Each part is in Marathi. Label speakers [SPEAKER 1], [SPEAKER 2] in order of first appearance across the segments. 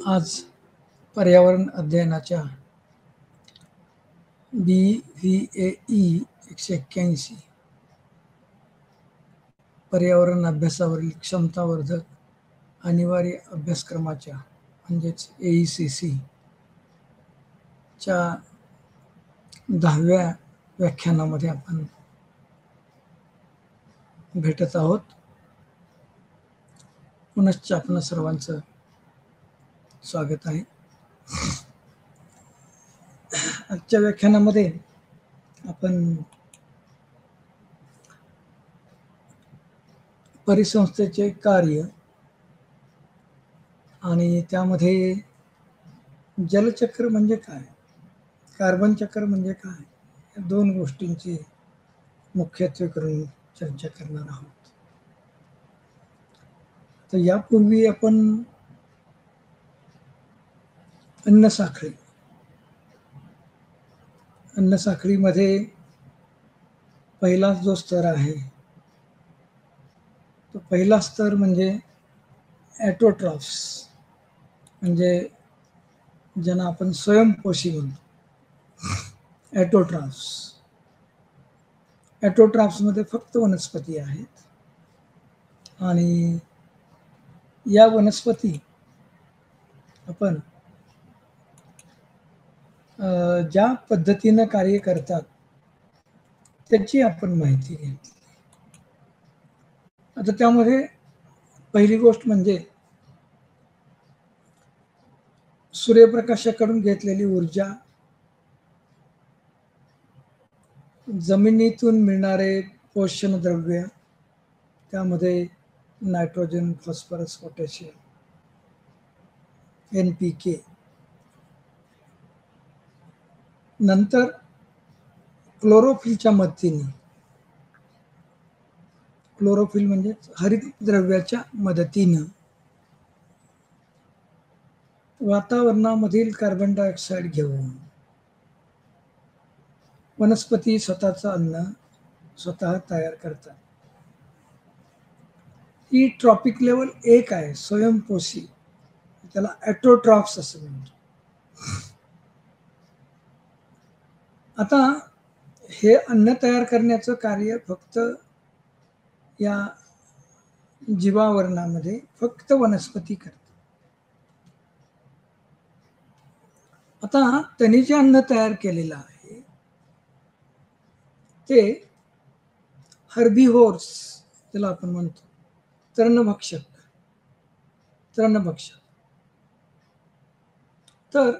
[SPEAKER 1] आज पर्यावरण अध्ययनाच्या BVAE 181 पर्यावरण अभ्यासावरील क्षमतावर्धक अनिवार्य अभ्यासक्रमाच्या म्हणजेच AECC च्या 10व्या व्याख्यानामध्ये आपण भेटत आहोत. पुनश्च आपणा सर्वांचं स्वागत आहे. आजच्या व्याख्यानामध्ये आपण परिसंस्थेचे कार्य आणि त्यामध्ये जलचक्र म्हणजे काय, कार्बन चक्र म्हणजे काय, या दोन गोष्टींची मुख्यत्वे करून चर्चा करणार आहोत. तर यापूर्वी आपण अन्नसाखळीमध्ये पहिला जो स्तर आहे तो पहिला स्तर म्हणजे ॲटोट्रॉफ्स, म्हणजे ज्यांना आपण स्वयंपोषी म्हणतो. ॲटोट्रॉफ्समध्ये फक्त वनस्पती आहेत आणि या वनस्पती आपण ज्या पद्धतीनं कार्य करतात त्याची आपण माहिती घेतली. आता त्यामध्ये पहिली गोष्ट म्हणजे सूर्यप्रकाशाकडून घेतलेली ऊर्जा, जमिनीतून मिळणारे पोषण द्रव्य, त्यामध्ये नायट्रोजन, फॉस्फरस, पोटॅशियम, NPK, नंतर क्लोरोफिलच्या मदतीने, क्लोरोफिल म्हणजे हरित द्रव्याच्या मदतीनं वातावरणामधील कार्बन डायऑक्साईड घेऊन वनस्पती स्वतःचं अन्न स्वतः तयार करतात. ही ट्रॉपिक लेवल 1 आहे, स्वयंपोषी, त्याला ॲटोट्रॉफ्स असं म्हणतो. आता हे अन्न तयार करण्याचं कार्य फक्त या जीवावरणामध्ये फक्त वनस्पती करतात. आता त्यांनी जे अन्न तयार केलेलं आहे ते हर्बिव्होर्स, त्याला आपण म्हणतो तृणभक्षक. तर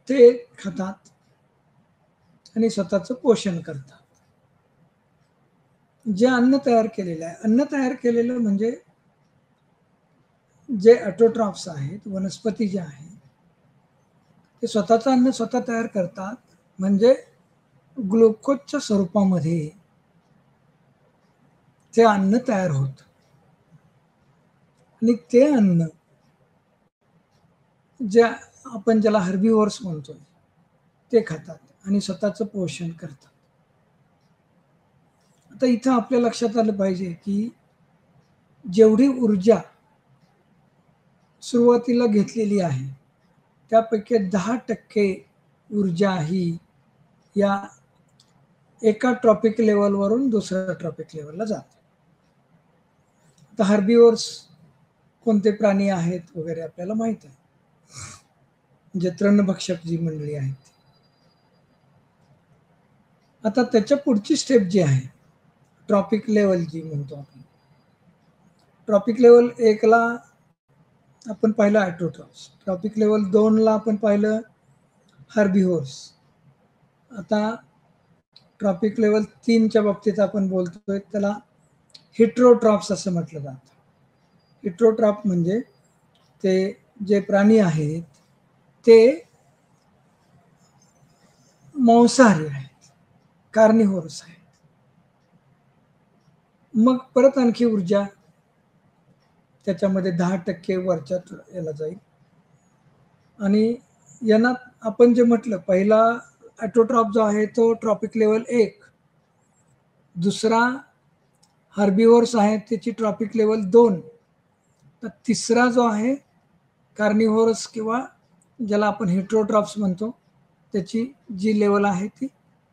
[SPEAKER 1] ते खातात आणि स्वतःचं पोषण करतात. जे अन्न तयार केलेलं आहे, अन्न तयार केलेलं म्हणजे जे ॲटोट्रॉफ्स आहेत, वनस्पती जे आहेत, ते स्वतःचं अन्न स्वतः तयार करतात, म्हणजे ग्लुकोजच्या स्वरूपामध्ये ते अन्न तयार होतं आणि ते अन्न जे आपण ज्याला हर्बिव्होर्स म्हणतोय ते खातात आणि स्वतःचं पोषण करतात. आता इथं आपल्या लक्षात आलं पाहिजे की जेवढी ऊर्जा सुरुवातीला घेतलेली आहे त्यापैकी 10% ऊर्जा ही या एका ट्रॉपिक लेवलवरून दुसऱ्या ट्रॉपिक लेवलला जाते. तर हर्बिव्होर्स कोणते प्राणी आहेत वगैरे आपल्याला माहित आहे, म्हणजे तृणभक्षक जी मंडळी आहेत. आता त्याच्या पुढची स्टेप जी आहे ट्रॉपिक लेवल जी म्हणतो आपण, ट्रॉपिक लेवल 1 ला आपण पाहिलं ॲटोट्रॉफ्स, ट्रॉपिक लेवल 2 ला आपण पाहिलं हर्बिव्होर्स. आता ट्रॉपिक लेवल 3च्या बाबतीत आपण बोलतोय त्याला हिट्रोट्रॉफ्स असं म्हटलं जातं. हिट्रोट्रॉफ म्हणजे ते जे प्राणी आहेत ते मांसाहारी आहेत, कार्निव्होरस आहेत. मग परत आणखी ऊर्जा त्याच्यामध्ये 10% वरच्या याला जाईल आणि यांना आपण जे म्हटलं पहिला ॲटोट्रॉफ जो आहे तो ट्रॉपिक लेवल 1, दुसरा हर्बिव्होर्स आहे त्याची ट्रॉपिक लेवल 2, तिसरा जो आहे कार्निव्होरस किंवा ज्याला आपण हेट्रोट्रॉप्स म्हणतो, त्याची जी लेवल आहे ती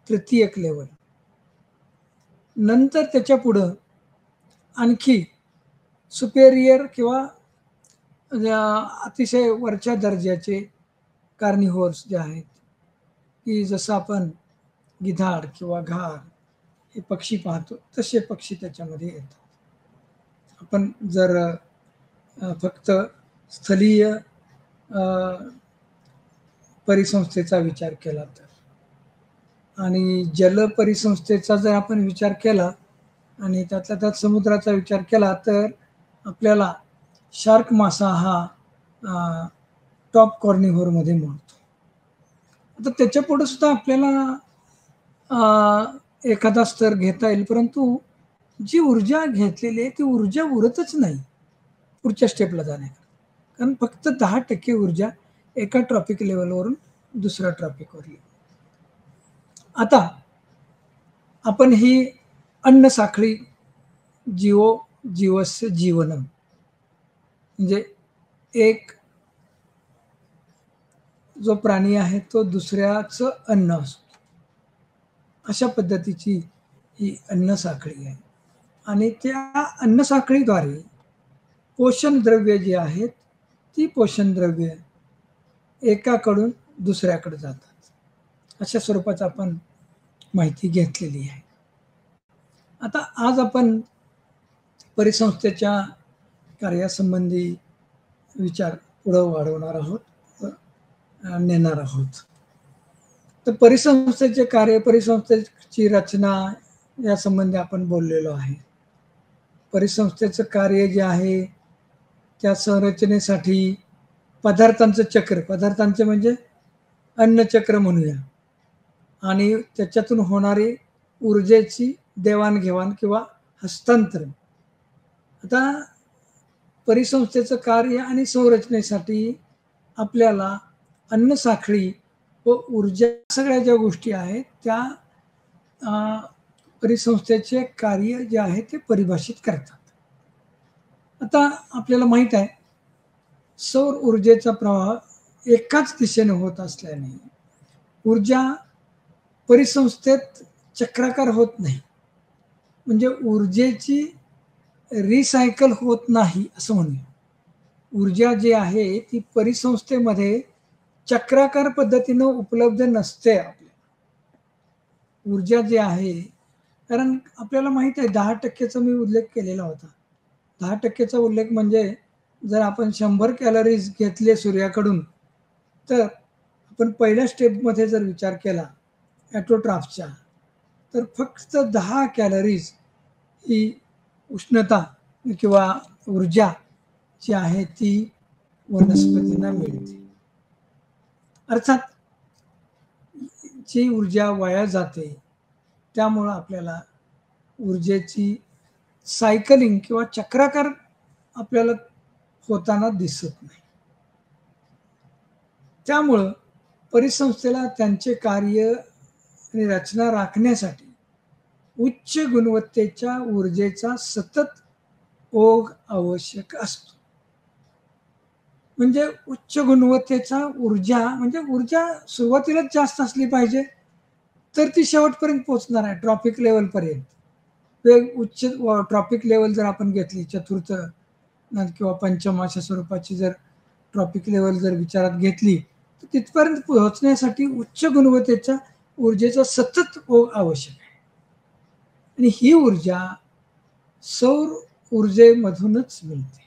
[SPEAKER 1] तृतीयक लेवल. नंतर त्याच्या पुढं आणखी सुपेरियर किंवा अतिशय वरच्या दर्जाचे कार्निव्होर्स जे आहेत, की जसं आपण गिधाड किंवा घार हे पक्षी पाहतो तसे पक्षी त्याच्यामध्ये येतात. आपण जर फक्त स्थलीय परिसंस्थेचा विचार केला तर, आणि जल परिसंस्थेचा जर आपण विचार केला आणि त्यातल्या त्यात समुद्राचा विचार केला तर आपल्याला शार्क मासा हा टॉप कॉर्निव्होरमध्ये मोडतो. आता त्याच्या पुढे सुद्धा आपल्याला एखादा स्तर घेता येईल, परंतु जी ऊर्जा घेतलेली आहे ती ऊर्जा उरतच नाही पुढच्या स्टेपला जाण्याकरता, कारण फक्त 10% ऊर्जा एका ट्रॉपिक लेवलवरून दुसऱ्या ट्रॉपिकवर येईल. आता आपण ही अन्न साखळी जीवस्य जीवनम, म्हणजे एक जो प्राणी आहे तो दुसऱ्याचं अन्न असतो, अशा पद्धतीची ही अन्न साखळी आहे. आणि त्या अन्न साखळीद्वारे पोषण द्रव्य जी आहेत ती पोषण द्रव्य एकाकडून दुसऱ्याकडे जातात, अशा स्वरूपाची आपण माहिती घेतलेली आहे. आता आज आपण परिसंस्थेच्या कार्यासंबंधी विचार पुढे वाढवणार आहोत, नेणार आहोत. तर परिसंस्थेचे कार्य, परिसंस्थेची रचना या संबंधी आपण बोललेलो आहे. परिसंस्थेचं कार्य जे आहे त्या संरचनेसाठी पदार्थांचं चक्र, पदार्थांचे म्हणजे अन्नचक्र म्हणूया, आणि त्याच्यातून होणारी ऊर्जेची देवाणघेवाण किंवा हस्तांतरण. आता परिसंस्थेचं कार्य आणि संरचनेसाठी आपल्याला अन्न साखळी व ऊर्जा सगळ्या ज्या गोष्टी आहेत त्या परिसंस्थेचे कार्य जे आहे ते परिभाषित करतात. आता आपल्याला माहित आहे सौर ऊर्जेचा प्रवाह एकाच दिशेने होत असल्याने ऊर्जा परिसंस्थेत चक्राकार होत नाही, म्हणजे ऊर्जेची रिसायकल होत नाही असं म्हणूया. ऊर्जा जी आहे ती परिसंस्थेमध्ये चक्राकार पद्धतीनं उपलब्ध नसते. आपल्याला ऊर्जा जी आहे, कारण आपल्याला माहित आहे 10%चा मी उल्लेख केलेला होता. 10%चा उल्लेख म्हणजे जर आपण 100 कॅलरीज घेतले सूर्याकडून, तर आपण पहिल्या स्टेपमध्ये जर विचार केला ॲटोट्रॉफच्या, तर फक्त 10 कॅलरीज ही उष्णता किंवा ऊर्जा जी आहे ती वनस्पतींना मिळते. अर्थात जी ऊर्जा वाया जाते त्यामुळं आपल्याला ऊर्जेची सायकलिंग किंवा चक्राकार आपल्याला होताना दिसत नाही. त्यामुळं परिसंस्थेला त्यांचे कार्य आणि रचना राखण्यासाठी उच्च गुणवत्तेच्या ऊर्जेचा सतत ओघ आवश्यक असतो. म्हणजे उच्च गुणवत्तेचा ऊर्जा, म्हणजे ऊर्जा सुरुवातीलाच जास्त असली पाहिजे तर ती शेवटपर्यंत पोहोचणार आहे ट्रॉपिक लेवलपर्यंत. उच्च ट्रॉपिक लेवल जर आपण घेतली, चतुर्थ किंवा पंचम अशा स्वरूपाची जर ट्रॉपिक लेवल जर विचारात घेतली, तर तिथपर्यंत पोहोचण्यासाठी उच्च गुणवत्तेच्या ऊर्जेचा सतत ओघ आवश्यक आहे. आणि ही ऊर्जा सौर ऊर्जेमधूनच मिळते.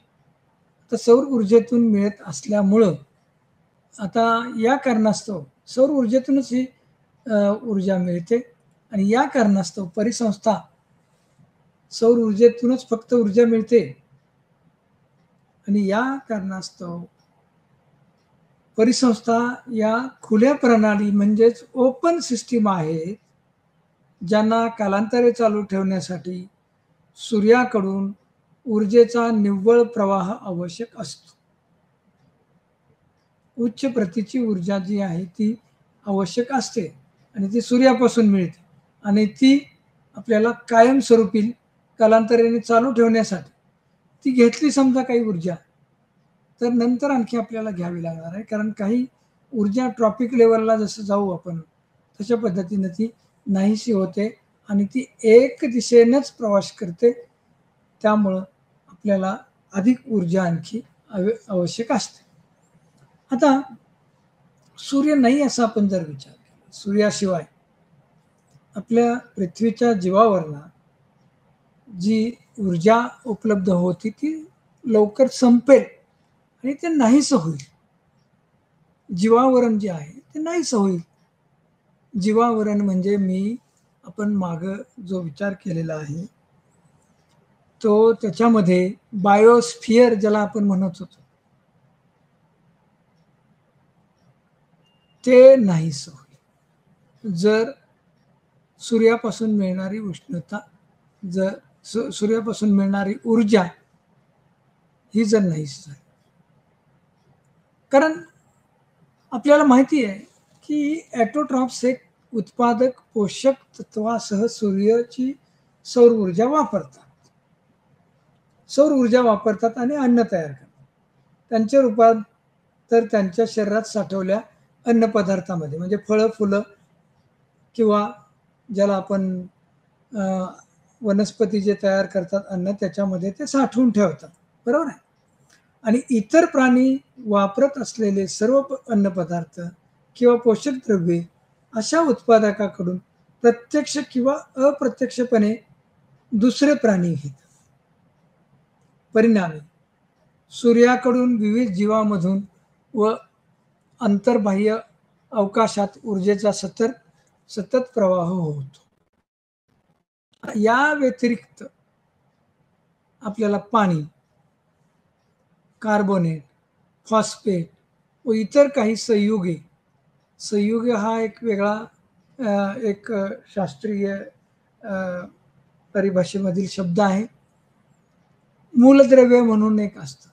[SPEAKER 1] तर सौर ऊर्जेतून मिळत असल्यामुळं आता या कारणास्तव सौर ऊर्जेतूनच ही ऊर्जा मिळते, आणि या कारणास्तव परिसंस्था सौर ऊर्जेतूनच फक्त ऊर्जा मिळते, आणि या कारणास्तव परिसंस्था या खुल्या प्रणाली म्हणजेच ओपन सिस्टीम आहेत, ज्यांना कालांतरे चालू ठेवण्यासाठी सूर्याकडून ऊर्जेचा निव्वळ प्रवाह आवश्यक असतो. उच्च प्रतीची ऊर्जा जी आहे ती आवश्यक असते, आणि ती सूर्यापासून मिळते, आणि ती आपल्याला कायमस्वरूपी कालांतराने चालू ठेवण्यासाठी ती घेतली समजा काही ऊर्जा, तर नंतर आणखी आपल्याला घ्यावी लागणार आहे, कारण काही ऊर्जा ट्रॉपिक लेवलला जसं जाऊ आपण तशा पद्धतीनं ती नाहीशी होते आणि ती एक दिशेनंच प्रवास करते. त्यामुळं आपल्याला अधिक ऊर्जा आणखी आवश्यक असते. आता सूर्य नाही असा आपण जर विचार केला, सूर्याशिवाय आपल्या पृथ्वीच्या जीवावरना जी ऊर्जा उपलब्ध होती ती लवकर संपेल आणि ते नाहीसं होईल. जीवावरण जे आहे ते नाहीसं होईल. जीवावरण म्हणजे आपण मागं जो विचार केलेला आहे तो त्याच्यामध्ये बायोस्फिअर ज्याला आपण म्हणत होतो ते नाहीसं होईल जर सूर्यापासून मिळणारी उष्णता, जर सूर्यापासून मिळणारी ऊर्जा ही जर नाहीशी झाली. कारण आपल्याला माहिती आहे की ॲटोट्रॉप्स एक उत्पादक पोषक तत्वासह सूर्याची सौर ऊर्जा वापरतात. सौर ऊर्जा वापरतात आणि अन्न तयार करतात. त्यांच्या रूपात तर त्यांच्या शरीरात साठवल्या अन्न पदार्थामध्ये म्हणजे फळं फुलं किंवा ज्याला आपण वनस्पती जे तयार करतात अन्न त्याच्यामध्ये ते साठवून ठेवतात, बरोबर आहे. आणि इतर प्राणी वापरत असलेले सर्व अन्नपदार्थ किंवा पोषक द्रव्ये अशा उत्पादकाकडून प्रत्यक्ष किंवा अप्रत्यक्षपणे दुसरे प्राणी घेतात. परिणामी सूर्याकडून विविध जीवामधून व अंतर्बाह्य अवकाशात ऊर्जेचा सतत प्रवाह होतो. या व्यतिरिक्त आपल्याला पाणी, कार्बोनेट, फॉस्फेट व इतर काही संयुगे हा एक वेगळा एक शास्त्रीय परिभाषेमधील शब्द आहे. मूलद्रव्य म्हणून एक असतं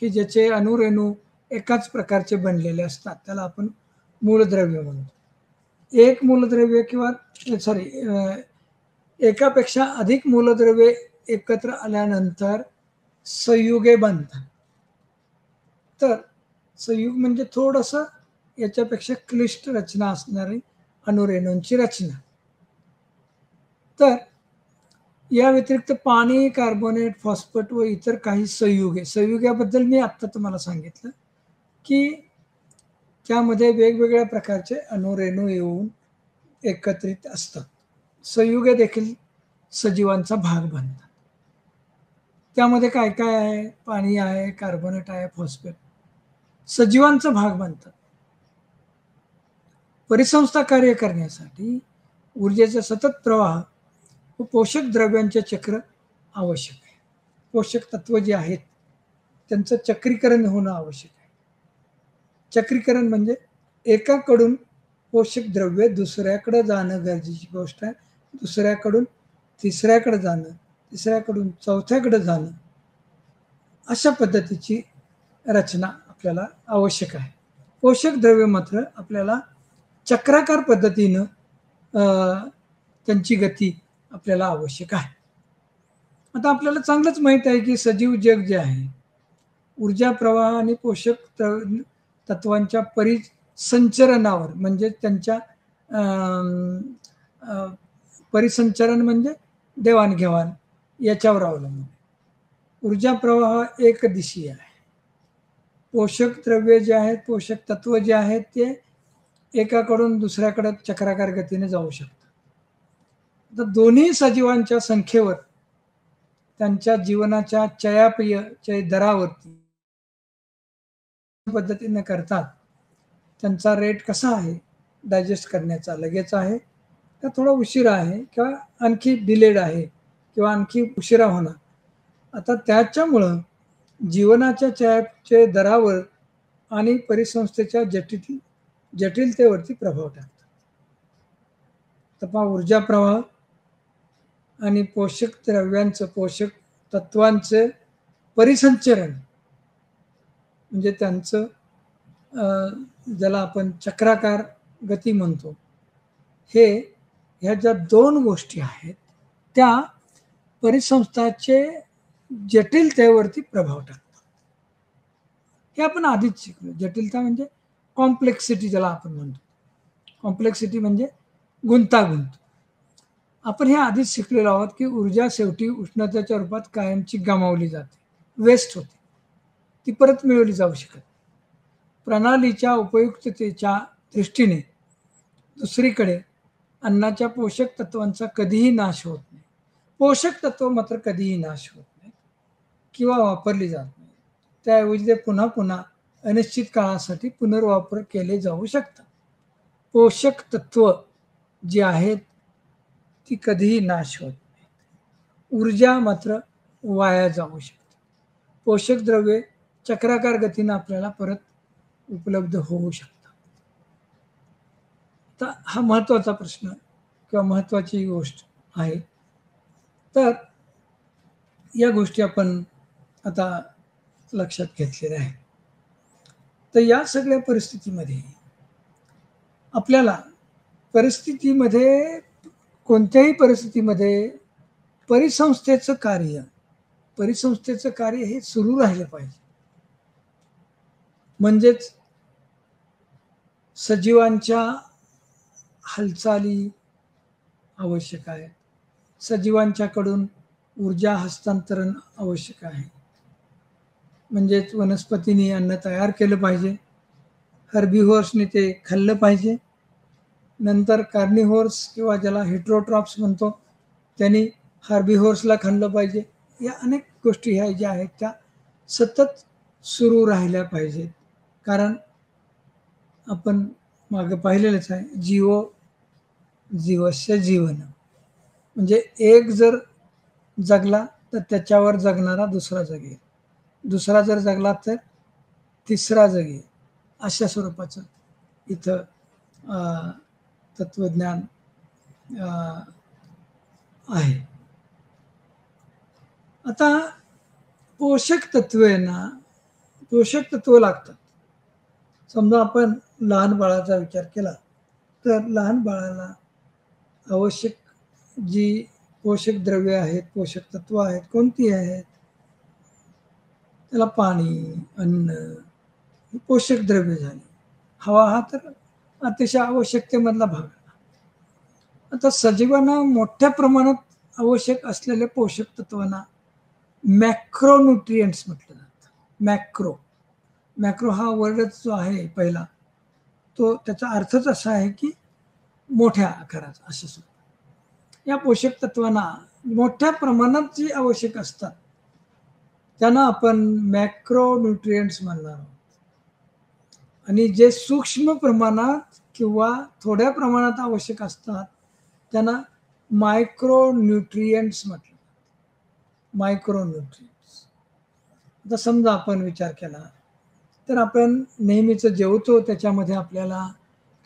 [SPEAKER 1] की ज्याचे अणुरेणू एकाच प्रकारचे बनलेले असतात, त्याला आपण मूलद्रव्य म्हणतो. एक मूलद्रव्य किंवा एकापेक्षा अधिक मूलद्रव्ये एकत्र आल्यानंतर संयुगे बनतात. तर संयुग म्हणजे थोडंसं याच्यापेक्षा क्लिष्ट रचना असणारी अणुरेणूंची रचना. तर या व्यतिरिक्त पाणी, कार्बोनेट, फॉस्फेट व इतर काही संयुगाबद्दल मी आत्ता तुम्हाला सांगितलं की त्यामध्ये वेगवेगळ्या प्रकारचे अणुरेणू येऊन एकत्रित असतात. संयुगे देखील सजीवांचा भाग बनतात. त्यामध्ये काय काय आहे? पाणी आहे, कार्बोनेट आहे, फॉस्फेट सजीवांचा भाग बनतात. परिसंस्था कार्य करण्यासाठी ऊर्जेचा सतत प्रवाह व पोषक द्रव्यांचे चक्र आवश्यक आहे. पोषक तत्व जे आहेत त्यांचं चक्रीकरण होणं आवश्यक आहे. चक्रीकरण म्हणजे एकाकडून पोषक द्रव्य दुसऱ्याकडे जाणं गरजेची गोष्ट आहे, दुसऱ्याकडून तिसऱ्याकडे जाणं, तिसऱ्याकडून चौथ्याकडे जाणं, अशा पद्धतीची रचना आपल्याला आवश्यक आहे. पोषक द्रव्य मात्र आपल्याला चक्राकार पद्धतीनं त्यांची गती आपल्याला आवश्यक आहे. आता आपल्याला चांगलंच माहीत आहे की सजीव जग जे आहे ऊर्जा प्रवाह आणि पोषक तत्वांच्या परिसंचरणावर म्हणजे त्यांच्या परिसंचरण म्हणजे देवाणघेवाण याच्यावर अवलंबून. ऊर्जा प्रवाह एकदिशीय आहे. पोषक द्रव्ये जे आहेत, पोषक तत्व जे आहेत ते एकाकडून दुसऱ्याकडे चक्राकार गतीने जाऊ शकतात. तर दोन्ही सजीवांच्या संख्येवर त्यांच्या जीवनाच्या चयापचय दरावरती पद्धतीने करतात. त्यांचा रेट कसा आहे डायजेस्ट करण्याचा, लगेच आहे का थोडा उशिरा आहे किंवा आणखी डिलेड आहे किंवा आणखी उशिरा होणार. आता त्याच्यामुळं जीवनाच्या चयापचय दरावर आणि परिसंस्थेच्या जटिलतेवरती प्रभाव टाकतात. तर पहा, ऊर्जा प्रवाह आणि पोषक द्रव्यांचं, पोषक तत्वांचं परिसंचरण म्हणजे त्यांचं ज्याला आपण चक्राकार गती म्हणतो, ह्या ज्या दोन गोष्टी आहेत त्या परिसंस्थाचे जटिलतेवरती प्रभाव टाकतात. हे आपण आधीच शिकलो. जटिलता म्हणजे कॉम्प्लेक्सिटी ज्याला आपण म्हणतो. कॉम्प्लेक्सिटी म्हणजे गुंतागुंत. आपण हे आधीच शिकलेलो आहोत की ऊर्जा शेवटी उष्णतेच्या रूपात कायमची गमावली जाते, वेस्ट होते, ती परत मिळवली जाऊ शकत. प्रणालीच्या उपयुक्ततेच्या दृष्टीने दुसरीकडे अन्नाच्या पोषक तत्वांचा कधीही नाश होत नाही. पोषक तत्व मात्र कधीही नाश होत नाही किंवा वापरली जात नाही. त्याऐवजी ते पुन्हा पुन्हा अनिश्चित काळासाठी पुनर्वापर केले जाऊ शकतात. पोषक तत्व जी आहेत ती कधीही नाश होत नाही. ऊर्जा मात्र वाया जाऊ शकते. पोषक द्रव्ये चक्राकार गतीनं आपल्याला परत उपलब्ध होऊ शकतात. तर हा महत्त्वाचा प्रश्न किंवा महत्त्वाची गोष्ट आहे. तर या गोष्टी आपण आता लक्षात घेतलेल्या आहेत. तर या सगळ्या परिस्थितीमध्ये आपल्याला कोणत्याही परिस्थितीमध्ये परिसंस्थेचं कार्य हे सुरू राहिलं पाहिजे. म्हणजेच सजीवांच्या हालचाली आवश्यक आहेत. सजीवांच्याकडून ऊर्जा हस्तांतरण आवश्यक आहे. म्हणजेच वनस्पतींनी अन्न तयार केलं पाहिजे, हर्बिव्हर्सनी ते खाल्लं पाहिजे, नंतर कार्निव्हर्स किंवा ज्याला हेट्रोट्रॉप्स म्हणतो त्यांनी हर्बिव्हर्सला खाल्लं पाहिजे. या अनेक गोष्टी ह्या ज्या आहेत त्या सतत सुरू राहिल्या पाहिजेत. कारण आपण मागं पाहिलेलंच आहे, जीवस्य जीवन. म्हणजे एक जर जगला तर त्याच्यावर जगणारा दुसरा जगेल, दुसरा जर जगला तर तिसरा जगेल. अशा स्वरूपाचं इथं तत्वज्ञान आहे. आता पोषक तत्व लागतात. समजा आपण लहान बाळाचा विचार केला तर लहान बाळाला आवश्यक जी पोषक द्रव्ये आहेत, पोषक तत्व आहेत, कोणती आहेत? त्याला पाणी, अन्न ही पोषक द्रव्ये झाली. हवा हा तर अतिशय आवश्यकतेमधला भाग. आता सजीवांना मोठ्या प्रमाणात आवश्यक असलेल्या पोषक तत्वांना मॅक्रोन्यूट्रिएंट्स म्हटलं जातं. मॅक्रो हा वर्डच जो आहे पहिला तो त्याचा अर्थच असा आहे की मोठ्या आकाराचा. असे सुद्धा या पोषक तत्वांना मोठ्या प्रमाणात जी आवश्यक असतात त्यांना आपण मॅक्रोन्यूट्रिएंट्स म्हणणार आहोत. आणि जे सूक्ष्म प्रमाणात किंवा थोड्या प्रमाणात आवश्यक असतात त्यांना मायक्रोन्यूट्रिएंट्स म्हटलं. मायक्रोन्यूट्रिएंट्स. आता समजा आपण विचार केला तर आपण नेहमीच जेवतो त्याच्यामध्ये आपल्याला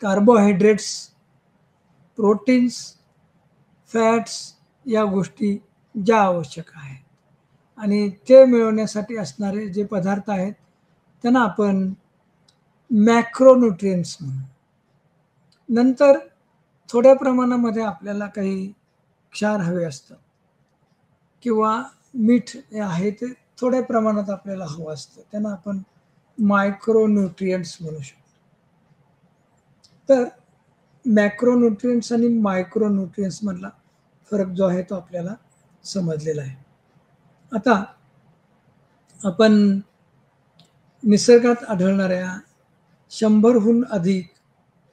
[SPEAKER 1] कार्बोहायड्रेट्स, प्रोटीन्स, फॅट्स या गोष्टी ज्या आवश्यक आहेत आणि ते मिळवण्यासाठी असणारे जे पदार्थ आहेत त्यांना आपण मॅक्रोन्यूट्रिएंट्स म्हणू. नंतर थोड्या प्रमाणामध्ये आपल्याला काही क्षार हवे असतं किंवा मीठ आहे ते थोड्या प्रमाणात आपल्याला हवं असतं, त्यांना आपण मायक्रोन्यूट्रिएंट्स म्हणू शकतो. तर मॅक्रोन्यूट्रिएंट्स आणि मायक्रोन्यूट्रिएंट्स मधला फरक जो आहे तो आपल्याला समजलेला आहे. आता आपण निसर्गात आढळणाऱ्या 100हून अधिक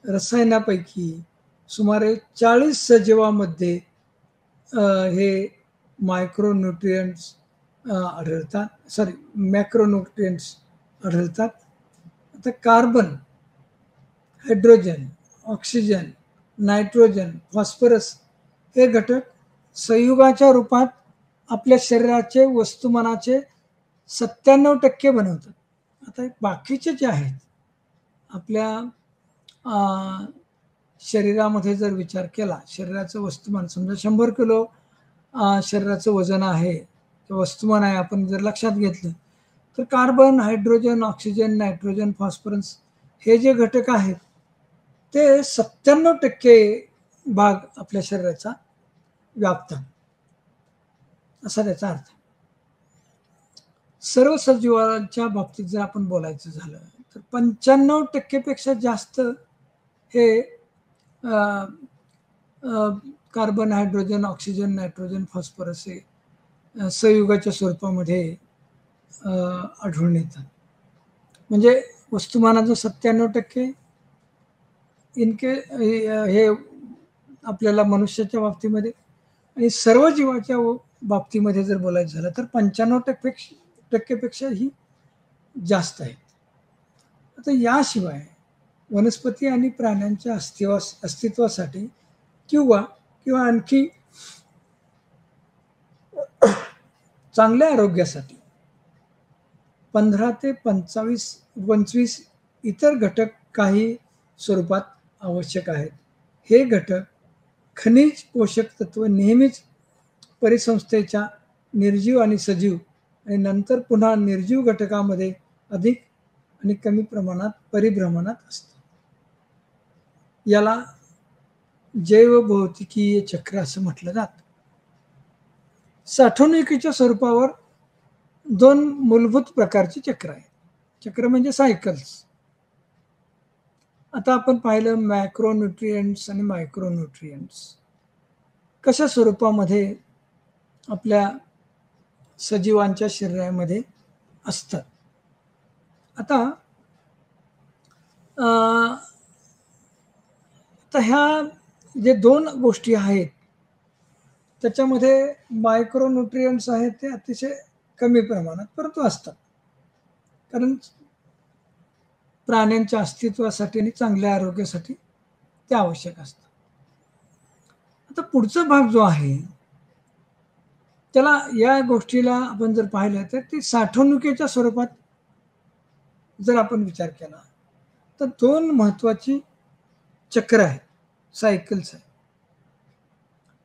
[SPEAKER 1] रसायनापैकी सुमारे 40 सजीवामध्ये हे मॅक्रोन्यूट्रिएंट्स आढळतात. आता carbon, hydrogen, oxygen, nitrogen, phosphorus हे घटक संयुगाच्या रूपात आपल्या शरीराचे वस्तुमानाचे 97% बनवतात. आता बाकीचे जे आहेत आपल्या शरीरामध्ये जर विचार केला, शरीराचं वस्तुमान समजा 100 किलो शरीराचं वजन आहे किंवा वस्तुमान आहे, आपण जर लक्षात घेतलं तर carbon, hydrogen, oxygen, nitrogen, phosphorus हे जे घटक आहेत ते 97% भाग आपल्या शरीराचा व्यापतात, असा त्याचा अर्थ. सर्व सजीवांच्या बाबतीत जर आपण बोलायचं झालं तर 95% पेक्षा जास्त हे अ, अ, carbon, hydrogen, oxygen, nitrogen, phosphorus हे संयुगाच्या स्वरूपामध्ये अ, आढळून येतात. म्हणजे वस्तुमानाचं 97% इनके हे आपल्याला मनुष्याच्या बाबतीमध्ये आणि सर्व जीवाच्या बाबतीमध्ये जर बोलायचं झालं तर 95% पेक्षाही जास्त आहेत. आता याशिवाय वनस्पती आणि प्राण्यांच्या अस्तित्वासाठी किंवा किंवा आणखी चांगल्या आरोग्यासाठी 15 ते 25 इतर घटक काही स्वरूपात आवश्यक आहेत. हे घटक खनिज पोषक तत्व नेहमीच परिसंस्थेच्या निर्जीव आणि सजीव आणि नंतर पुन्हा निर्जीव घटकामध्ये अधिक आणि कमी प्रमाणात परिभ्रमणात असतात. याला जैवभौतिकीय चक्र असं म्हटलं जातं. साठवणुकीच्या स्वरूपावर 2 मूलभूत प्रकारची चक्र आहेत. चक्र म्हणजे सायकल्स. आता आपण पाहिलं मॅक्रोन्यूट्रिएंट्स आणि मायक्रोन्यूट्रिएंट्स कशा स्वरूपामध्ये आपल्या सजीवांच्या शरीरामध्ये असतात. आता तर ह्या जे 2 गोष्टी आहेत त्याच्यामध्ये मायक्रोन्यूट्रिएंट्स आहेत ते अतिशय कमी प्रमाणात परंतु असतात. कारण प्राण्यांच्या अस्तित्वासाठी आणि चांगल्या आरोग्यासाठी ते आवश्यक असतात. आता पुढचा भाग जो आहे त्याला या गोष्टीला आपण जर पाहिलं तर ती साठवणुकीच्या स्वरूपात जर आपण विचार केला तर 2 महत्वाची चक्र आहेत, सायकल्स आहेत.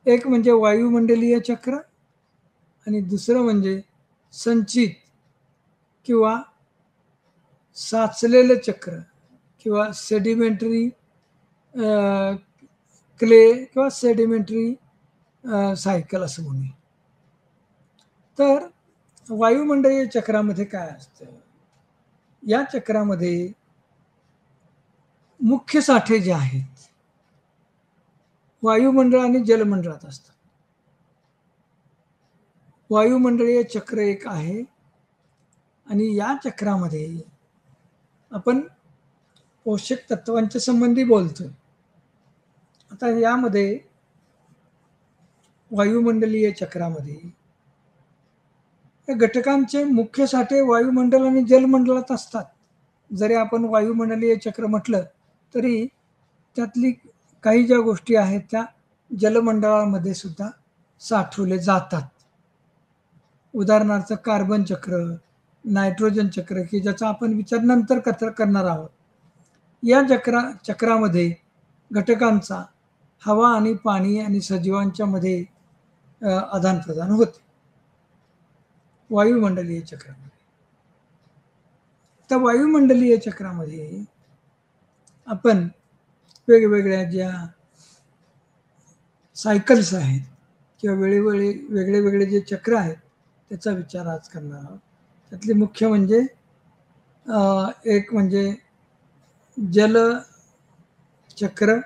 [SPEAKER 1] एक म्हणजे वायुमंडलीय चक्र आणि दुसरं म्हणजे संचित किंवा साचलेलं चक्र किंवा सेडिमेंटरी क्ले किंवा सेडिमेंटरी सायकल असं म्हणूया. तर वायुमंडलीय चक्रामध्ये काय असतं? या चक्रामध्ये मुख्य साठे जे आहेत वायुमंडळ आणि जलमंडळात असतात. वायुमंडलीय चक्र एक आहे आणि या चक्रामध्ये आपण पोषक तत्वांच्या संबंधी बोलतोय. आता यामध्ये वायुमंडलीय चक्रामध्ये या घटकांचे मुख्य साठे वायुमंडल आणि जलमंडळात असतात. जरी आपण वायुमंडलीय चक्र म्हटलं तरी त्यातली काही ज्या गोष्टी आहेत त्या जलमंडळामध्ये सुद्धा साठवले जातात. उदाहरणार्थ कार्बन चक्र, नायट्रोजन चक्र की ज्याचा आपण विचार नंतर करणार आहोत. या चक्रामध्ये घटकांचा हवा आणि पाणी आणि सजीवांच्या मध्ये आदान प्रदान होते वायुमंडलीय चक्रामध्ये. त्या वायुमंडलीय चक्रामध्ये आपण वेगवेगळ्या ज्या सायकल्स आहेत किंवा वेळोवेळी वेगळे वेगळे जे चक्र आहेत त्याचा विचार आज करणार आहोत. त्यातले मुख्य म्हणजे एक म्हणजे जल चक्र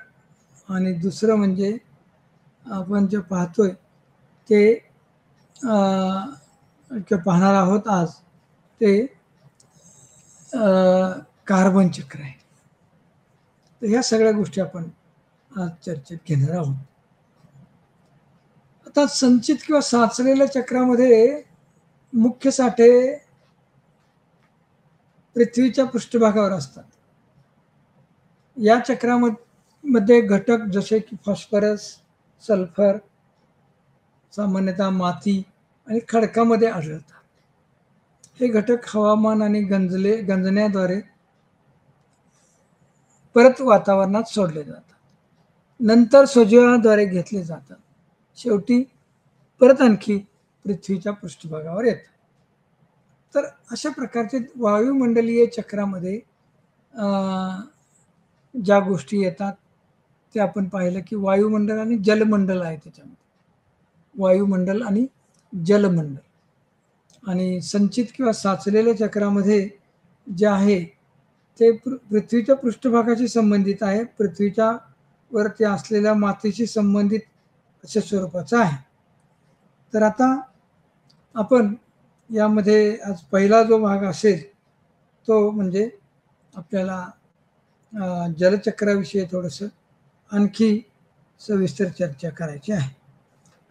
[SPEAKER 1] आणि दुसरं म्हणजे आपण जे पाहतोय ते पाहणार आहोत आज ते कार्बन चक्र आहे. तर ह्या सगळ्या गोष्टी आपण आज चर्चेत घेणार आहोत. आता संचित किंवा साचलेल्या चक्रामध्ये मुख्य साठे पृथ्वीच्या पृष्ठभागावर असतात. या चक्रामध्ये घटक जसे की फॉस्फरस, सल्फर, सामान्यतः माती आणि खडकामध्ये आढळतात. हे घटक हवामान आणि गंजण्याद्वारे परत वातावरणात सोडले जातात. नंतर सजीवांद्वारे घेतले जातात. शेवटी परत आणखी पृथ्वीच्या पृष्ठभागावर येतात. तर अशा प्रकारचे वायुमंडलीय चक्रामध्ये ज्या गोष्टी येतात ते आपण पाहिलं की वायुमंडल आणि जलमंडल आहे त्याच्यामध्ये. वायुमंडल आणि जलमंडल. आणि संचित किंवा साचलेल्या चक्रामध्ये जे आहे ते पृथ्वीच्या पृष्ठभागाशी संबंधित आहे, पृथ्वीच्या वरती असलेल्या मातीशी संबंधित अशा स्वरूपाचं आहे. तर आता आपण यामध्ये आज पहिला जो भाग असेल तो म्हणजे आपल्याला जलचक्राविषयी थोडंसं आणखी सविस्तर चर्चा करायची आहे.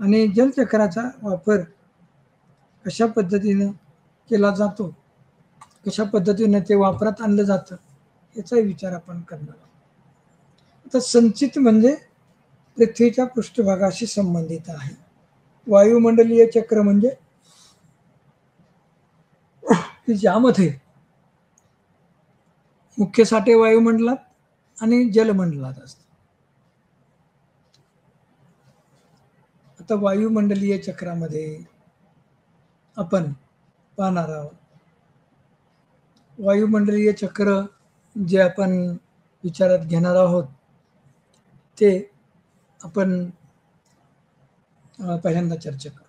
[SPEAKER 1] आणि जलचक्राचा वापर कशा पद्धतीनं केला जातो, कशा पद्धतीनं ते वापरात आणलं जातं याचा विचार आपण करणार आहोत. आता संचित म्हणजे पृथ्वीच्या पृष्ठभागाशी संबंधित आहे. वायुमंडलीय चक्र म्हणजे की ज्यामध्ये मुख्य साठे वायुमंडलात आणि जलमंडलात असतात. आता वायुमंडलीय चक्रामध्ये आपण पाहणार आहोत. वायुमंडलीय चक्र जे आपण विचारात घेणार आहोत ते आपण पहिल्यांदा चर्चा करू.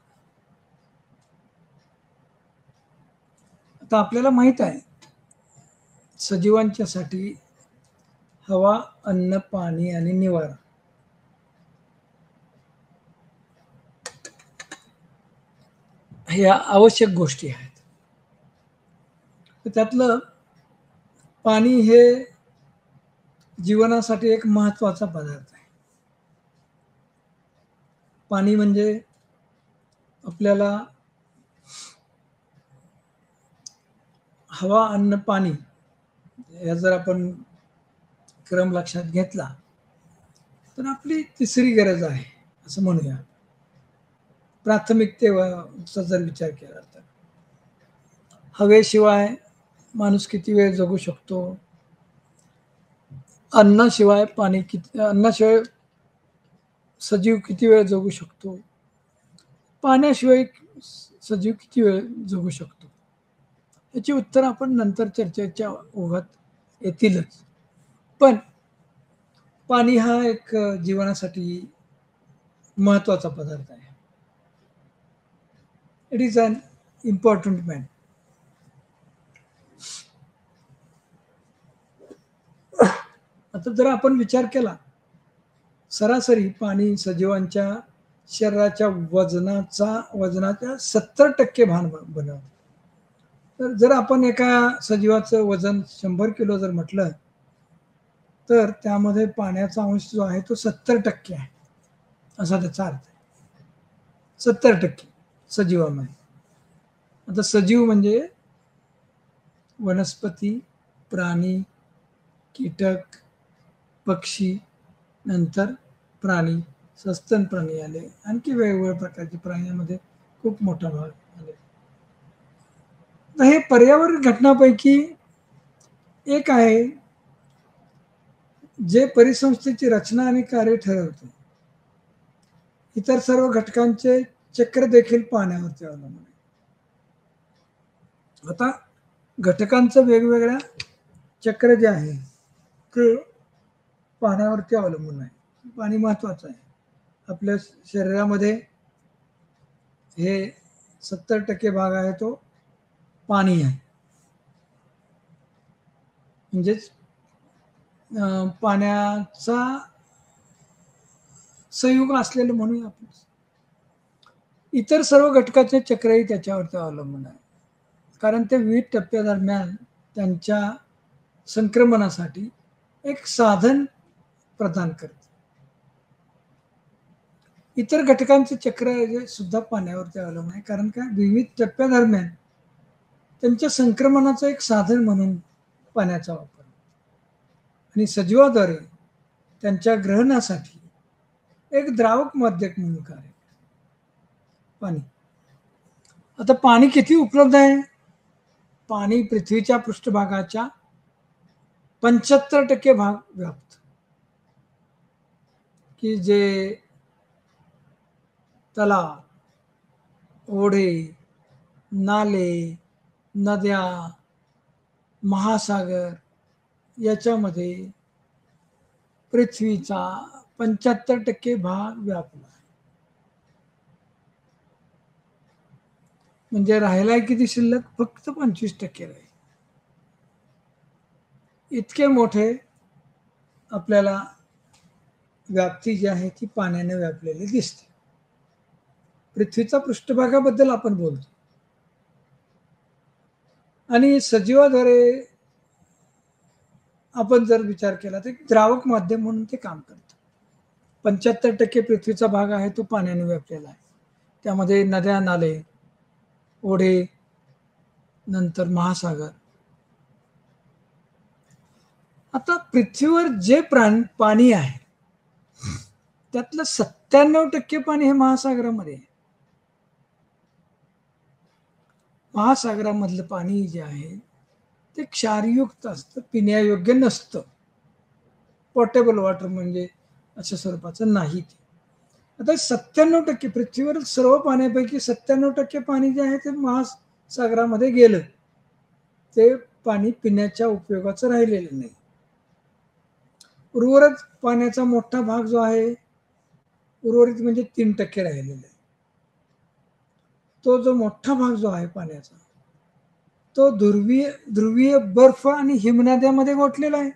[SPEAKER 1] आता आपल्याला माहित आहे सजीवांच्यासाठी हवा, अन्न, पाणी आणि निवारा ह्या आवश्यक गोष्टी आहेत. त्यातलं पाणी हे जीवनासाठी एक महत्त्वाचा पदार्थ आहे. पाणी म्हणजे आपल्याला हवा, अन्न, पाणी या जर आपण क्रम लक्षात घेतला तर आपली तिसरी गरज आहे असं म्हणूया. प्राथमिकतेचा जर विचार केला तर हवेशिवाय माणूस किती वेळ जगू शकतो, अन्नाशिवाय अन्नाशिवाय सजीव किती वेळ जगू शकतो, पाण्याशिवाय सजीव किती वेळ जगू शकतो, याची उत्तर आपण नंतर चर्चेच्या ओघात येतीलच. पण पाणी हा एक जीवनासाठी महत्त्वाचा पदार्थ आहे. It is an important man. आता जर आपण विचार केला सरासरी पाणी सजीवांच्या शरीराच्या वजनाच्या 70% भान बनवतं. तर जर आपण एका सजीवाचं वजन 100 किलो जर म्हटलं तर त्यामध्ये पाण्याचा अंश जो आहे तो 70% आहे असा त्याचा अर्थ आहे. 70% सजीवामध्ये. आता सजीव म्हणजे वनस्पती, प्राणी, कीटक, पक्षी, नंतर प्राणी, सस्तन प्राणी आले, आणखी वेगवेगळ्या प्रकारच्या प्राण्यांमध्ये खूप मोठा भाग आले. तर हे पर्यावरण घटनापैकी एक आहे जे परिसंस्थेची रचना आणि कार्य ठरवते. इतर सर्व घटकांचे चक्र देखील पाण्यावरती अवलंबून आहे. आता घटकांचं वेगवेगळ्या चक्र जे आहे ते पाण्यावरती अवलंबून आहे. पाणी महत्वाचं आहे. आपल्या शरीरामध्ये हे 70% भाग आहे तो पाणी आहे. म्हणजेच पाण्याचा संयुग असलेलं म्हणूया आपण. इतर सर्व घटकाचे चक्रही त्याच्यावरती अवलंबून आहे. कारण ते विविध टप्प्यादरम्यान त्यांच्या संक्रमणासाठी एक साधन प्रदान करते. इतर घटकांचे चक्र सुद्धा पाण्यावरती अवलंबून आहे. कारण काय विविध टप्प्यादरम्यान त्यांच्या संक्रमणाचं एक साधन म्हणून पाण्याचा वापर आणि सजीवाद्वारे त्यांच्या ग्रहणासाठी एक द्रावक माध्यम म्हणून कार्य पाणी. आता पाणी किती उपलब्ध आहे? पाणी पृथ्वीच्या पृष्ठभागाच्या 75% भाग व्यापत, की जे तलाव, ओढे, नाले, नद्या, महासागर याच्यामध्ये पृथ्वीचा 75% भाग व्यापला. म्हणजे राहिलाय किती शिल्लक? फक्त 25% राहील. इतके मोठे आपल्याला व्याप्ती जी आहे ती पाण्याने व्यापलेली दिसते. पृथ्वीचा पृष्ठभागाबद्दल आपण बोलतो आणि सजीवाद्वारे आपण जर विचार केला तर द्रावक माध्यम म्हणून ते काम करतं. 75% पृथ्वीचा भाग आहे तो पाण्याने व्यापलेला आहे. त्यामध्ये नद्या, नाले, ओढे, नंतर महासागर. आता पृथ्वीवर जे पाणी आहे त्यातलं 97% पाणी हे महासागरामध्ये आहे. महासागरामधलं पाणी जे आहे ते क्षारयुक्त असतं, पिण्यायोग्य नसतं. पोर्टेबल वॉटर म्हणजे अशा स्वरूपाचं नाही ते. आता 97% पृथ्वीवरील सर्व पाण्यापैकी 97% पाणी जे आहे ते महासागरामध्ये गेलं. ते पाणी पिण्याच्या उपयोगाचं राहिलेलं नाही. उर्वरित पाण्याचा मोठा भाग जो आहे, उर्वरित म्हणजे 3% राहिलेला आहे. तो जो मोठा भाग जो आहे पाण्याचा, तो ध्रुवीय बर्फ आणि हिमनद्यामध्ये गोठलेला आहे.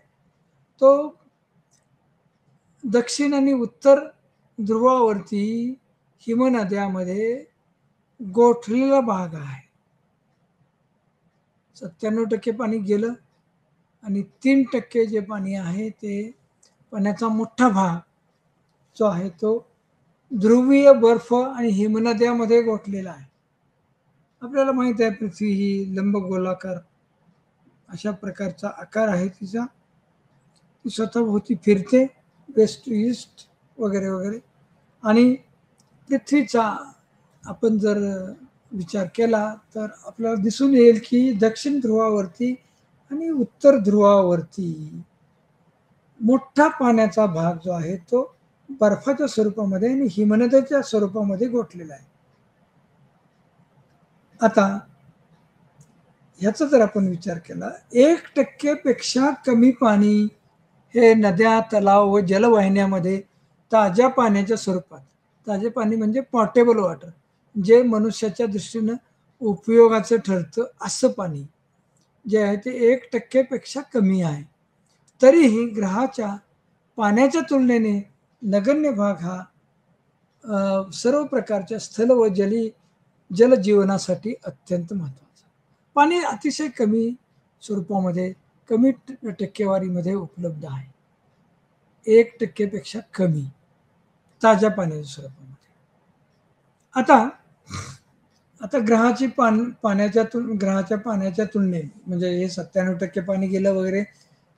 [SPEAKER 1] तो दक्षिण आणि उत्तर ध्रुवावरती हिमनद्यामध्ये गोठलेला भाग आहे. 97% पाणी गेलं आणि 3% जे पाणी आहे ते पाण्याचा मोठा भाग जो आहे तो ध्रुवीय बर्फ आणि हिमनद्यामध्ये गोठलेला आहे. आपल्याला माहित आहे पृथ्वी ही लंबगोलाकार अशा प्रकारचा आकार आहे तिचा. ती स्वतःभोवती फिरते, वेस्ट टू ईस्ट वगैरे वगैरे. आणि पृथ्वीचा आपण जर विचार केला तर आपल्याला दिसून येईल की दक्षिण ध्रुवावरती आणि उत्तर ध्रुवावरती मोठा पाण्याचा भाग जो आहे तो बर्फाच्या स्वरूपामध्ये आणि हिमनद्याच्या स्वरूपामध्ये गोठलेला आहे. आता ह्याचा जर आपण विचार केला, 1% पेक्षा कमी पाणी हे नद्या, तलाव व जलवाहिन्यामध्ये ताज्या पाण्याच्या स्वरूपात, ताजे पाणी म्हणजे पोर्टेबल वॉटर, जे मनुष्याच्या दृष्टीनं उपयोगाचं ठरतं असं पाणी जे आहे ते 1% पेक्षा कमी आहे. तरीही ग्रहाच्या पाण्याच्या तुलनेने नगण्य भाग हा सर्व प्रकारच्या स्थल व जलजीवनासाठी अत्यंत महत्त्वाचा. पाणी अतिशय कमी स्वरूपामध्ये, कमी टक्केवारीमध्ये उपलब्ध आहे. 1% पेक्षा कमी ताज्या पाण्याच्या स्वरूपामध्ये. आता ग्रहाच्या पाण्याच्या तुलनेने म्हणजे हे 97% पाणी गेलं वगैरे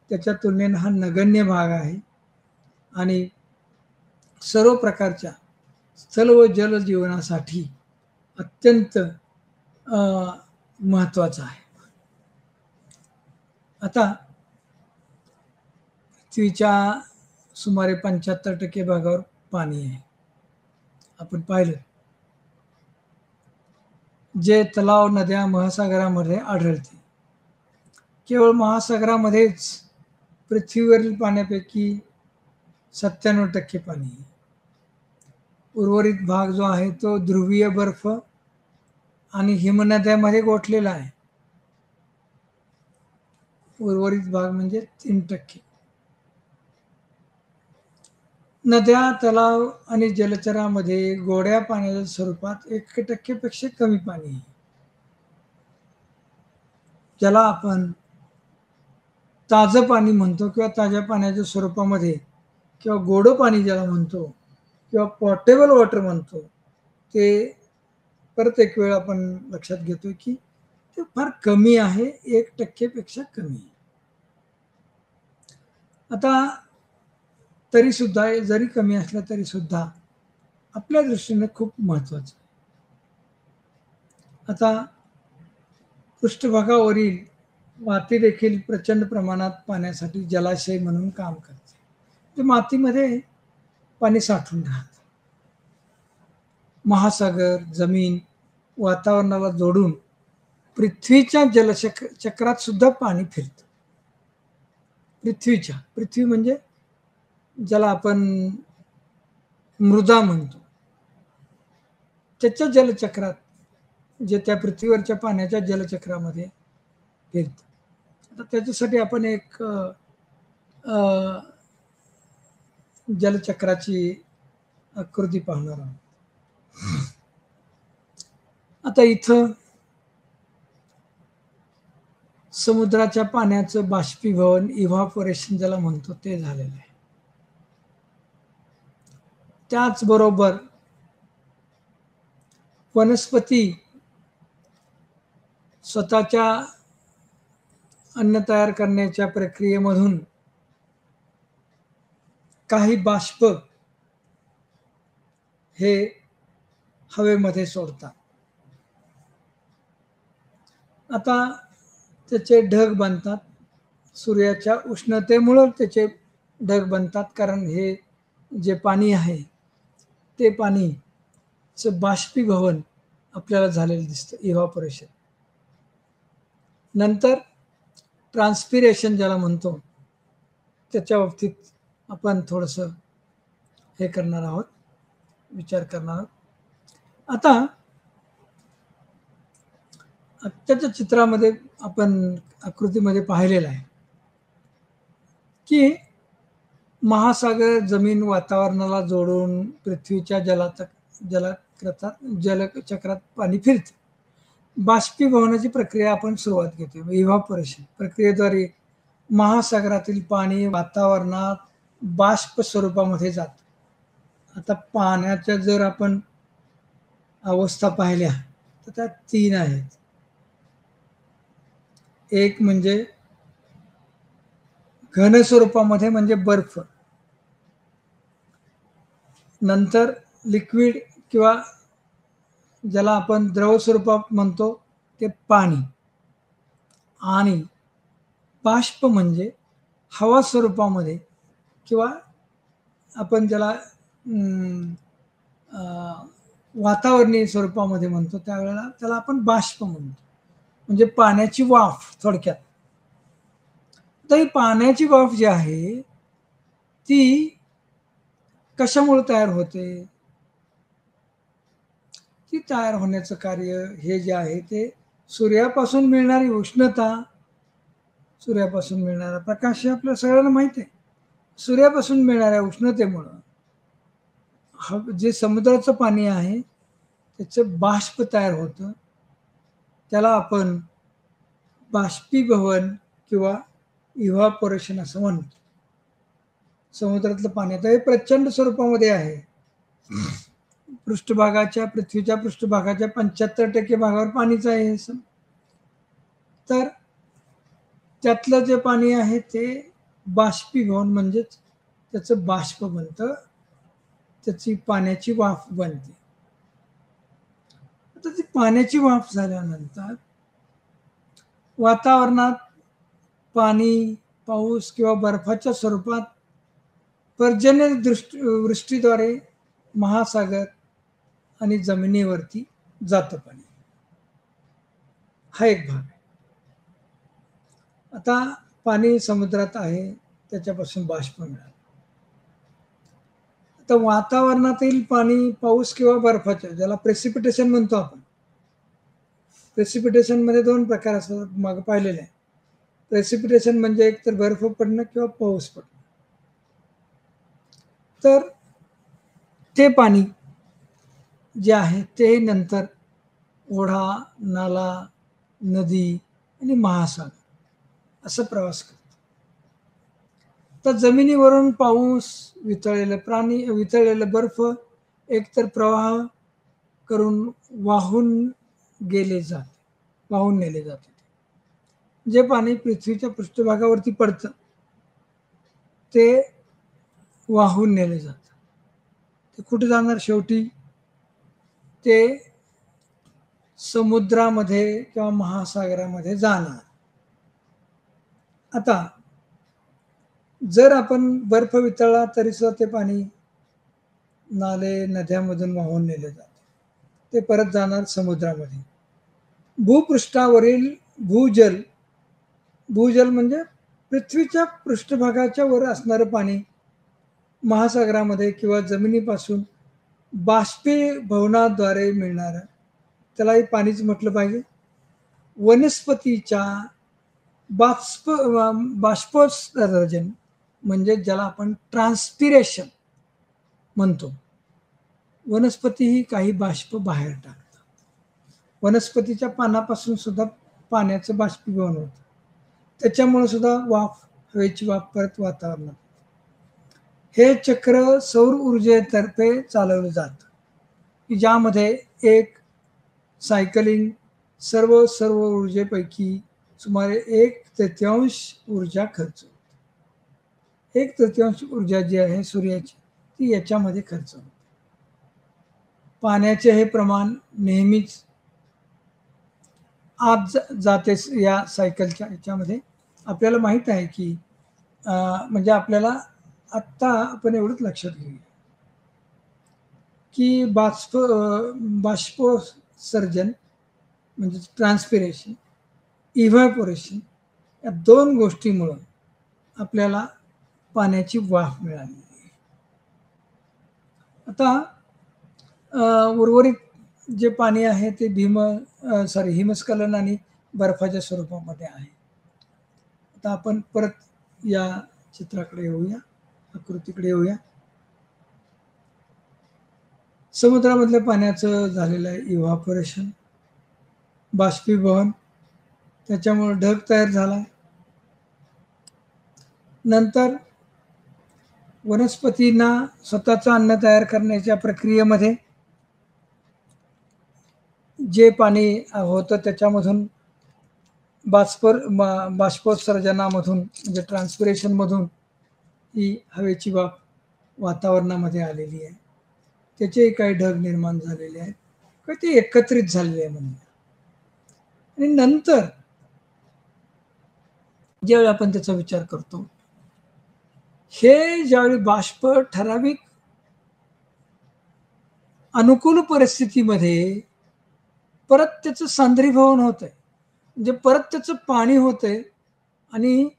[SPEAKER 1] त्याच्या तुलनेने हा नगण्य भाग आहे आणि सर्व प्रकारच्या स्थल व जल जीवनासाठी अत्यंत महत्वाचा आहे. आता पृथ्वीच्या सुमारे 75% भागावर पाणी आहे. आपण पाहिलं जे तलाव, नद्या, महासागरामध्ये आढळते. केवळ महासागरामध्येच पृथ्वीवरील पाण्यापैकी 97% पाणी आहे. उर्वरित भाग जो आहे तो ध्रुवीय बर्फ आणि हिमनद्यामध्ये गोठलेला आहे. उर्वरित भाग म्हणजे 3%. नद्या, तलाव आणि जलचरामध्ये गोड्या पाण्याच्या स्वरूपात 1% पेक्षा कमी पाणी आहे. ज्याला आपण ताजं पाणी म्हणतो किंवा ताज्या पाण्याच्या स्वरूपामध्ये किंवा गोड पाणी ज्याला म्हणतो किंवा पोर्टेबल वॉटर म्हणतो, ते परत एक वेळ आपण लक्षात घेतो की ते फार कमी आहे, 1% पेक्षा कमी आहे. आता तरी सुद्धा जरी कमी असलं तरी सुद्धा आपल्या दृष्टीने खूप महत्वाचं आहे. आता पृष्ठभागावरील माती देखील प्रचंड प्रमाणात पाण्यासाठी जलाशय म्हणून काम करते. ते मातीमध्ये पाणी साठून राहतं. महासागर, जमीन, वातावरणाला जोडून पृथ्वीच्या जलचक्रात सुद्धा पाणी फिरतं. पृथ्वी म्हणजे ज्याला आपण मृदा म्हणतो, त्याच्या जलचक्रात जे त्या पृथ्वीवरच्या पाण्याच्या जलचक्रामध्ये फिरतं. आता त्याच्यासाठी आपण एक जलचक्राची आकृती पाहणार आहोत. आता इथं समुद्राच्या पाण्याचं बाष्पीभवन, इव्हापोरेशन ज्याला म्हणतो, ते झालेलं आहे. त्याचबरोबर वनस्पती स्वतःच्या अन्न तयार करण्याच्या प्रक्रियेमधून काही बाष्प हे हवेमध्ये सोडतात. आता त्याचे ढग बनतात. सूर्याच्या उष्णतेमुळे त्याचे ढग बनतात, कारण हे जे पाणी आहे ते पाणीचं बाष्पीभवन आपल्याला झालेलं दिसतं, इव्हापोरेशन. नंतर ट्रान्सपिरेशन ज्याला म्हणतो, त्याच्या बाबतीत आपण थोडंसं हे करणार आहोत, विचार करणार आहोत. आता आत्ताच्या चित्रामध्ये आपण आकृतीमध्ये पाहिलेलं आहे की महासागर जमीन वातावरणाला जोडून पृथ्वीच्या जलचक्रात पाणी फिरते. बाष्पीभवनाची प्रक्रिया आपण सुरुवात घेतो. इव्हापोरेशन प्रक्रियेद्वारे महासागरातील पाणी वातावरणात बाष्प स्वरूपामध्ये जातं. आता पाण्याच्या जर आपण अवस्था पाहिल्या तर त्या 3 आहेत. एक म्हणजे घन स्वरूपामध्ये म्हणजे बर्फ, नंतर लिक्विड किंवा ज्याला आपण द्रव स्वरूपात म्हणतो ते पाणी, आणि बाष्प म्हणजे हवा स्वरूपामध्ये किंवा आपण ज्याला वातावरणीय स्वरूपामध्ये म्हणतो, त्यावेळेला त्याला आपण बाष्प म्हणतो, म्हणजे पाण्याची वाफ थोडक्यात. तर ही पाण्याची वाफ जी आहे ती कशामुळे तयार होते? ती तयार होण्याचं कार्य हे जे आहे ते सूर्यापासून मिळणारी उष्णता, सूर्यापासून मिळणारा प्रकाश हे आपल्या सगळ्यांना माहिती आहे. सूर्यापासून मिळणाऱ्या उष्णतेमुळं जे समुद्राचं पाणी आहे त्याचं बाष्प तयार होतं. त्याला आपण बाष्पीभवन किंवा इव्हापोरेशन असं म्हणतो. समुद्रातलं पाणी आता हे प्रचंड स्वरूपामध्ये आहे. पृथ्वीच्या पृष्ठभागाच्या 75% भागावर पाणीच आहे. तर त्यातलं जे पाणी आहे ते बाष्पीभवन म्हणजेच त्याचं बाष्प बनतं, त्याची पाण्याची वाफ बनते. आता ती पाण्याची वाफ झाल्यानंतर वातावरणात पाणी, पाऊस किंवा बर्फाच्या स्वरूपात पर्जन्य वृष्टीद्वारे महासागर आणि जमिनीवरती जातं पाणी. हा एक भाग आहे. आता पाणी समुद्रात आहे, त्याच्यापासून बाष्प मिळालं. आता वातावरणातील पाणी, पाऊस किंवा बर्फाच्या, ज्याला प्रेसिपिटेशन म्हणतो आपण. प्रेसिपिटेशन मध्ये 2 प्रकार असतात, मागे पाहिलेले आहे. प्रेसिपिटेशन म्हणजे एक तर बर्फ पडणं किंवा पाऊस पडणं. तर ते पाणी जे आहे ते नंतर ओढा, नाला, नदी आणि महासागर असं प्रवास करतो. तर जमिनीवरून पाऊस, वितळलेलं बर्फ एकतर प्रवाह करून वाहून नेले जाते. जे पाणी पृथ्वीच्या पृष्ठभागावरती पडतं ते वाहून नेले जातं. ते कुठे जाणार? शेवटी ते समुद्रामध्ये किंवा महासागरामध्ये जाणार. आता जर आपण बर्फ वितळला तरी सुद्धा ते पाणी नाले, नद्यामधून वाहून नेले जाते. ते परत जाणार समुद्रामध्ये. भूपृष्ठावरील भूजल म्हणजे पृथ्वीच्या पृष्ठभागाच्या वर असणारं पाणी महासागरामध्ये किंवा जमिनीपासून बाष्पीभवनाद्वारे मिळणारं त्यालाही पाणीच म्हटलं पाहिजे. वनस्पतीच्या बाष्पोत्सर्जन म्हणजे ज्याला आपण ट्रान्सपिरेशन म्हणतो. वनस्पती ही काही बाष्प बाहेर टाकतात. वनस्पतीच्या पानापासून सुद्धा पाण्याचं बाष्पीभवन होतं. त्याच्यामुळे सुद्धा हवेची वाफ परत वातावरणात. हे चक्र सौर ऊर्जेतर्फे चालवलं जातं, की ज्यामध्ये एक सायकलिंग सर्व ऊर्जेपैकी सुमारे 1/3 ऊर्जा खर्च होते. 1/3 ऊर्जा जी आहे सूर्याची ती याच्यामध्ये खर्च होते. पाण्याचे हे प्रमाण नेहमीच आत जाते या सायकलच्या याच्यामध्ये. आपल्याला माहीत आहे की म्हणजे आपल्याला आत्ता आपण एवढंच लक्षात घेऊया की बाष्पोत्सर्जन म्हणजे ट्रान्सपिरेशन, इव्हॅपोरेशन या 2 गोष्टीमुळं आपल्याला पाण्याची वाफ मिळाली. आता उर्वरित जे पाणी आहे ते हिमस्खलन आणि बर्फाच्या स्वरूपामध्ये आहे. आता आपण परत या चित्राकडे येऊया, आकृतीकडे येऊया. समुद्रामधल्या पाण्याचं झालेलं आहे इव्हॅपोरेशन, बाष्पीभवन, त्याच्यामुळे ढग तयार झाला. नंतर वनस्पतींना स्वतःचं अन्न तयार करण्याच्या प्रक्रियेमध्ये जे पाणी होतं त्याच्यामधून बाष्पोत्सर्जनामधून म्हणजे ट्रान्सपिरेशनमधून ही हवेची वाफ वातावरणामध्ये आलेली आहे. त्याचे काही ढग निर्माण झालेले आहेत, किंवा ते एकत्रित झालेले आहे म्हणून. आणि नंतर ज्यावेळी आपण त्याचा विचार करतो, हे ज्यावेळी बाष्प ठराविक अनुकूल परिस्थितीमध्ये परत त्याचं सांद्रीभवन होतंय, म्हणजे परत त्याचं पाणी होतंय आणि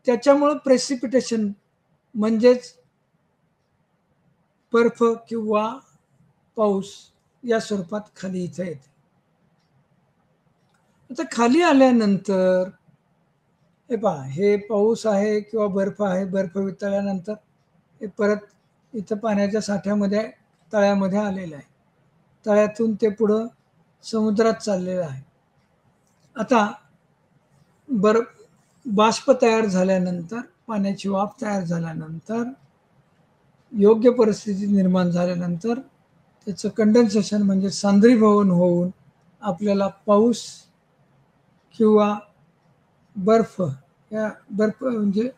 [SPEAKER 1] त्याच्यामुळं प्रेसिपिटेशन म्हणजेच बर्फ किंवा पाऊस या स्वरूपात खाली इथं येते. आता खाली आल्यानंतर हे पहा, हे पाऊस आहे किंवा बर्फ आहे, बर्फ वितळल्यानंतर हे परत इथं पाण्याच्या साठ्यामध्ये तळ्यामध्ये आलेलं आहे. तळ्यातून ते पुढं समुद्रात चाललेलं आहे. आता बाष्प तयार झाल्यानंतर, पाण्याची वाफ तयार झाल्यानंतर, योग्य परिस्थिती निर्माण झाल्यानंतर त्याचं कंडेन्सेशन म्हणजे सांद्रीभवन होऊन आपल्याला पाऊस किंवा बर्फ म्हणजे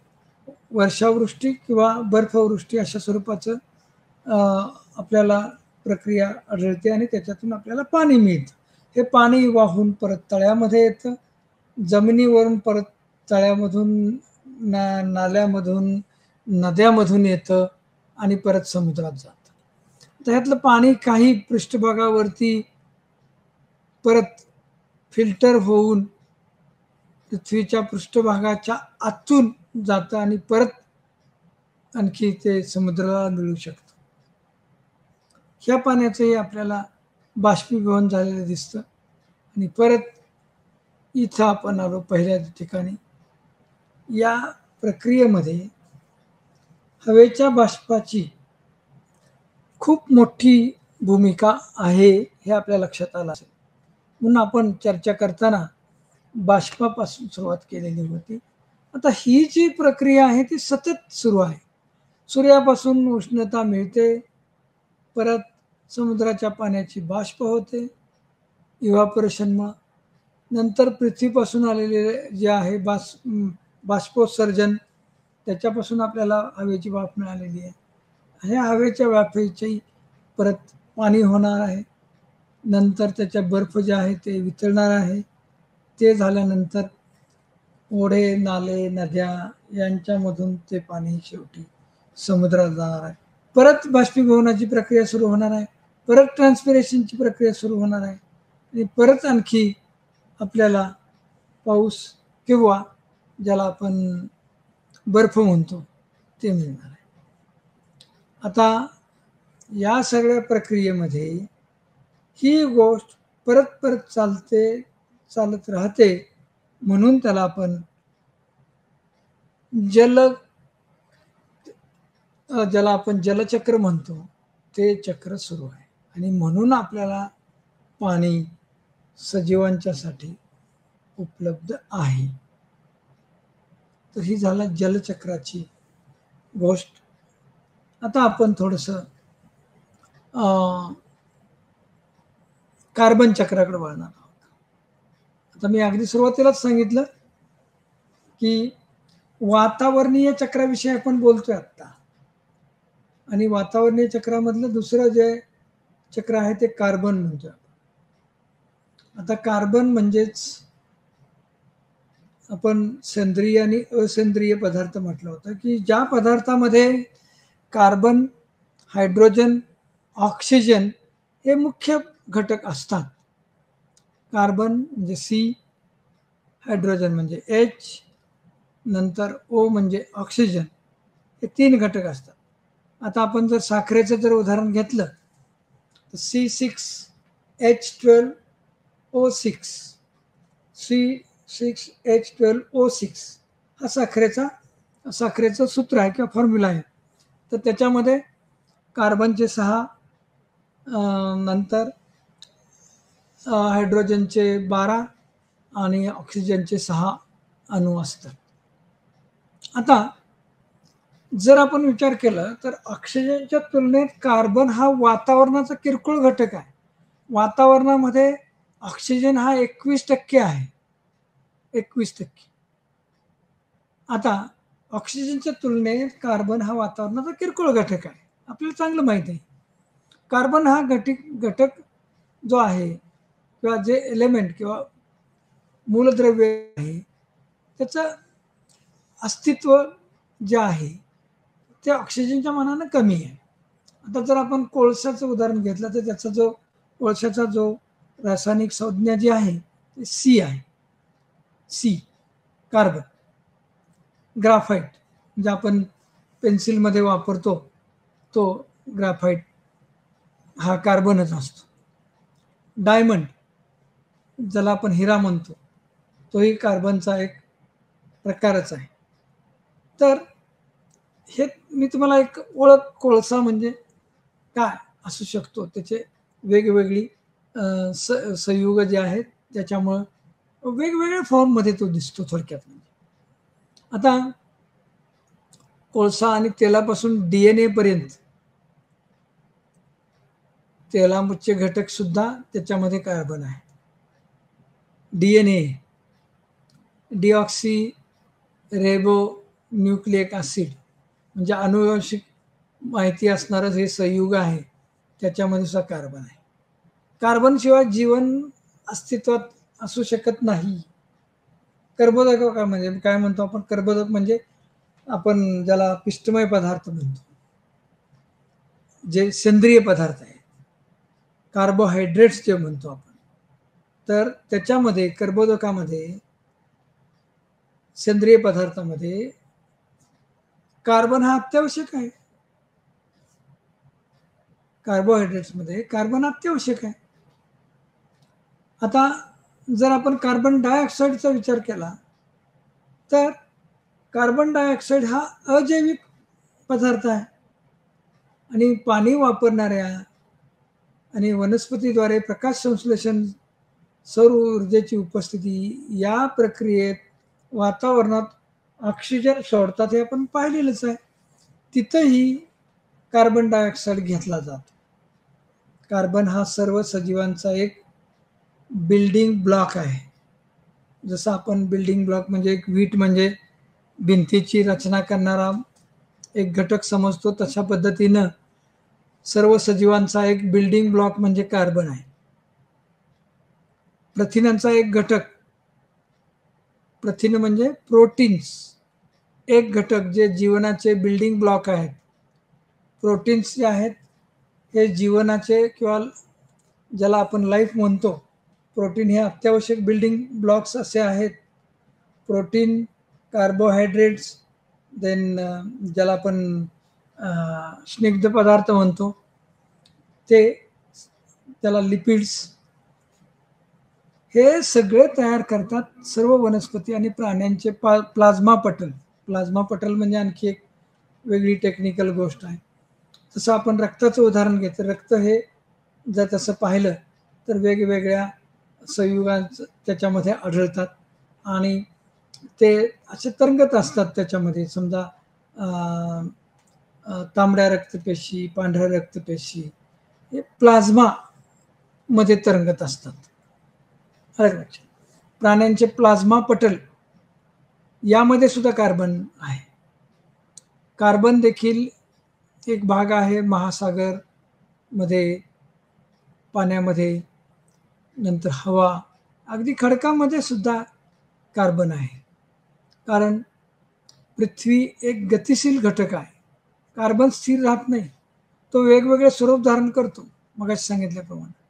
[SPEAKER 1] वर्षावृष्टी किंवा बर्फवृष्टी अशा स्वरूपाचं आपल्याला प्रक्रिया आढळते आणि त्याच्यातून आपल्याला पाणी मिळतं. हे पाणी वाहून परत तळ्यामध्ये येतं, जमिनीवरून परत तळ्यामधून नाल्यामधून नद्यामधून येतं आणि परत समुद्रात जातं. त्यातलं पाणी काही पृष्ठभागावरती परत फिल्टर होऊन पृथ्वीच्या पृष्ठभागाच्या आतून जातं आणि परत आणखी ते समुद्राला मिळू शकतं. ह्या पाण्याचंही आपल्याला बाष्पीभवन झालेलं दिसतं. आणि परत इथं आपण आलो पहिल्या ठिकाणी. या प्रक्रियेमध्ये हवेच्या बाष्पाची खूप मोठी भूमिका आहे हे आपल्या लक्षात आलं असेल. म्हणून आपण चर्चा करताना बाष्पापासून सुरुवात केलेली होती. आता ही जी प्रक्रिया आहे ती सतत सुरू आहे. सूर्यापासून उष्णता मिळते, परत समुद्राच्या पाण्याची बाष्प होते इव्हॅपोरेशनमुळं, नंतर पृथ्वीपासून आलेले जे आहे बाष्पोत्सर्जन, त्याच्यापासून आपल्याला हवेची वाफ मिळालेली आहे. ह्या हवेच्या वाफेची परत पाणी होणार आहे, नंतर त्याच्या बर्फ जे आहे ते वितळणार आहे. ते झाल्यानंतर ओढे, नाले, नद्या यांच्यामधून ते पाणी शेवटी समुद्रात जाणार आहे. परत बाष्पीभवनाची प्रक्रिया सुरू होणार आहे, परत ट्रान्सपिरेशनची प्रक्रिया सुरू होणार आहे आणि परत आणखी आपल्याला पाऊस किंवा ज्याला आपण बर्फ म्हणतो ते मिळणार आहे. आता या सगळ्या प्रक्रियेमध्ये ही गोष्ट परत परत चालत राहते, म्हणून त्याला आपण ज्याला आपण जलचक्र म्हणतो, ते चक्र सुरू आहे. आणि म्हणून आपल्याला पाणी सजीवांच्यासाठी उपलब्ध आहे. तर ही झालं जलचक्राची गोष्ट. आता आपण थोडंसं कार्बन चक्राकडे वळणार आहोत. आता मी अगदी सुरुवातीलाच सांगितलं की वातावरणीय चक्राविषयी आपण बोलतोय आता. आणि वातावरणीय चक्रामधलं दुसरं जे चक्र आहे ते कार्बन म्हणतोय. आता कार्बन म्हणजेच आपण सेंद्रिय आणि असेंद्रिय पदार्थ म्हटलं होतं, की ज्या पदार्थामध्ये कार्बन, हायड्रोजन, ऑक्सिजन हे मुख्य घटक असतात. कार्बन म्हणजे सी, हायड्रोजन म्हणजे एच, नंतर ओ म्हणजे ऑक्सिजन, हे 3 घटक असतात. आता आपण जर साखरेचं जर उदाहरण घेतलं तर C6H12O6 C6H12O6 हा साखरेचं सूत्र आहे किंवा फॉर्म्युला आहे. तर त्याच्यामध्ये कार्बनचे 6, नंतर हायड्रोजनचे 12 आणि ऑक्सिजनचे 6 अणू असतात. आता जर आपण विचार केला तर ऑक्सिजनच्या तुलनेत कार्बन हा वातावरणाचा किरकोळ घटक आहे. वातावरणामध्ये ऑक्सिजन हा 21% आहे. 21%. आता ऑक्सिजनच्या तुलनेत कार्बन हा वातावरणाचा किरकोळ घटक आहे. आपल्याला चांगलं माहिती आहे. कार्बन हा घटक जो आहे किंवा जे एलिमेंट किंवा मूलद्रव्य आहे त्याचं अस्तित्व जे आहे ते ऑक्सिजनच्या मानानं कमी आहे. आता जर आपण कोळशाचं उदाहरण घेतलं तर त्याचा कोळशाचा जो रासायनिक संज्ञा जी आहे ती सी आहे. C carbon. ग्राफाईट म्हणजे आपण पेन्सिलमध्ये वापरतो तो ग्राफाईट हा कार्बनच असतो. डायमंड ज्याला आपण हिरा म्हणतो तोही कार्बनचा एक प्रकारच आहे. तर हे मी तुम्हाला एक ओळख कोळसा म्हणजे काय असू शकतो त्याचे वेगवेगळी संयुग जे आहेत त्याच्यामुळं वेगवेगळ्या फॉर्ममध्ये तो दिसतो थोडक्यात. म्हणजे आता कोळसा आणि तेलापासून DNA पर्यंत तेलाचे घटक सुद्धा त्याच्यामध्ये कार्बन आहे. DNA डिऑक्सी रेबो न्यूक्लिक ॲसिड म्हणजे अनुवांशिक माहिती असणारं जे संयुग आहे त्याच्यामध्ये सुद्धा कार्बन आहे. कार्बन शिवाय जीवन अस्तित्वात असू शकत नाही. कर्बोदक म्हणजे काय म्हणतो आपण? कर्बोदक म्हणजे आपण ज्याला पिष्टमय पदार्थ म्हणतो, जे सेंद्रिय पदार्थ आहे, कार्बोहायड्रेट्स जे म्हणतो आपण. तर त्याच्यामध्ये कर्बोदकामध्ये सेंद्रिय पदार्थामध्ये कार्बन हा अत्यावश्यक आहे. कार्बोहायड्रेट्समध्ये कार्बन अत्यावश्यक आहे. आता जर आपण कार्बन डायऑक्साईडचा विचार केला तर कार्बन डायऑक्साईड हा अजैविक पदार्थ आहे आणि पाणी वापरणाऱ्या आणि वनस्पतीद्वारे प्रकाश संश्लेषण, सौर ऊर्जेची उपस्थिती या प्रक्रियेत वातावरणात ऑक्सिजन सोडतात हे आपण पाहिलेलंच आहे. तिथंही कार्बन डायऑक्साईड घेतला जातो. कार्बन हा सर्व सजीवांचा एक बिल्डिंग ब्लॉक आहे. जसं आपण बिल्डिंग ब्लॉक म्हणजे एक वीट म्हणजे भिंतीची रचना करणारा एक घटक समजतो, तशा पद्धतीनं सर्व सजीवांचा एक बिल्डिंग ब्लॉक म्हणजे कार्बन आहे. प्रथिनांचा एक घटक, प्रथिन म्हणजे प्रोटीन्स, एक घटक जे जीवनाचे बिल्डिंग ब्लॉक आहेत. प्रोटीन्स जे आहेत हे जीवनाचे किंवा ज्याला आपण लाईफ म्हणतो, प्रोटीन हे अत्यावश्यक बिल्डिंग ब्लॉक्स असे आहेत. प्रोटीन, कार्बोहायड्रेट्स, देन ज्याला आपण स्निग्ध पदार्थ म्हणतो ते, त्याला लिपिड्स, हे सगळे तयार करतात सर्व वनस्पती आणि प्राण्यांचे प्लाझ्मा पटल. प्लाझ्मा पटल म्हणजे आणखी एक वेगळी टेक्निकल गोष्ट आहे. जसं आपण रक्ताचं उदाहरण घेतो, रक्त हे जर तसं पाहिलं तर वेगवेगळ्या संयुगांचं त्याच्यामध्ये आढळतात आणि ते असे तरंगत असतात त्याच्यामध्ये. समजा तांबड्या रक्तपेशी, पांढऱ्या रक्तपेशी हे प्लाझ्मा मध्ये तरंगत असतात. प्राण्यांचे प्लाझ्मा पटल यामध्ये सुद्धा कार्बन आहे. कार्बन देखील एक भाग आहे महासागर मध्ये, पाण्यामध्ये, नंतर हवा, अगदी खडकामध्ये सुद्धा कार्बन आहे. कारण पृथ्वी एक गतिशील घटक आहे. कार्बन स्थिर राहत नाही, तो वेगवेगळे स्वरूप धारण करतो. मगाशी सांगितल्याप्रमाणे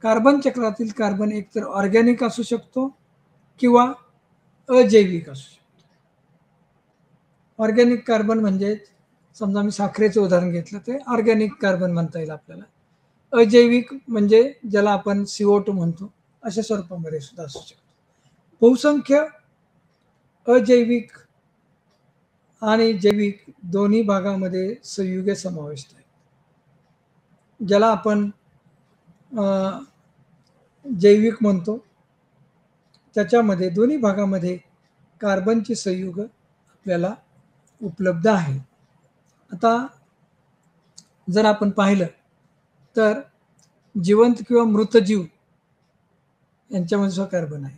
[SPEAKER 1] कार्बन चक्रातील कार्बन एकतर ऑर्गॅनिक असू शकतो किंवा अजैविक असू शकतो. ऑर्गॅनिक कार्बन म्हणजे समजा मी साखरेचं उदाहरण घेतलं ते ऑर्गॅनिक कार्बन म्हणता येईल आपल्याला. अजैविक म्हणजे ज्याला आपण CO2 म्हणतो अशा स्वरूपामध्ये सुद्धा असू शकतो. बहुसंख्य अजैविक आणि जैविक दोन्ही भागामध्ये संयुगे समाविष्ट आहेत. ज्याला आपण जैविक म्हणतो त्याच्यामध्ये दोन्ही भागामध्ये कार्बनची संयुग आपल्याला उपलब्ध आहे. आता जर आपण पाहिलं तर जिवंत किंवा मृत जीव यांच्यामध्ये सुद्धा कार्बन आहे.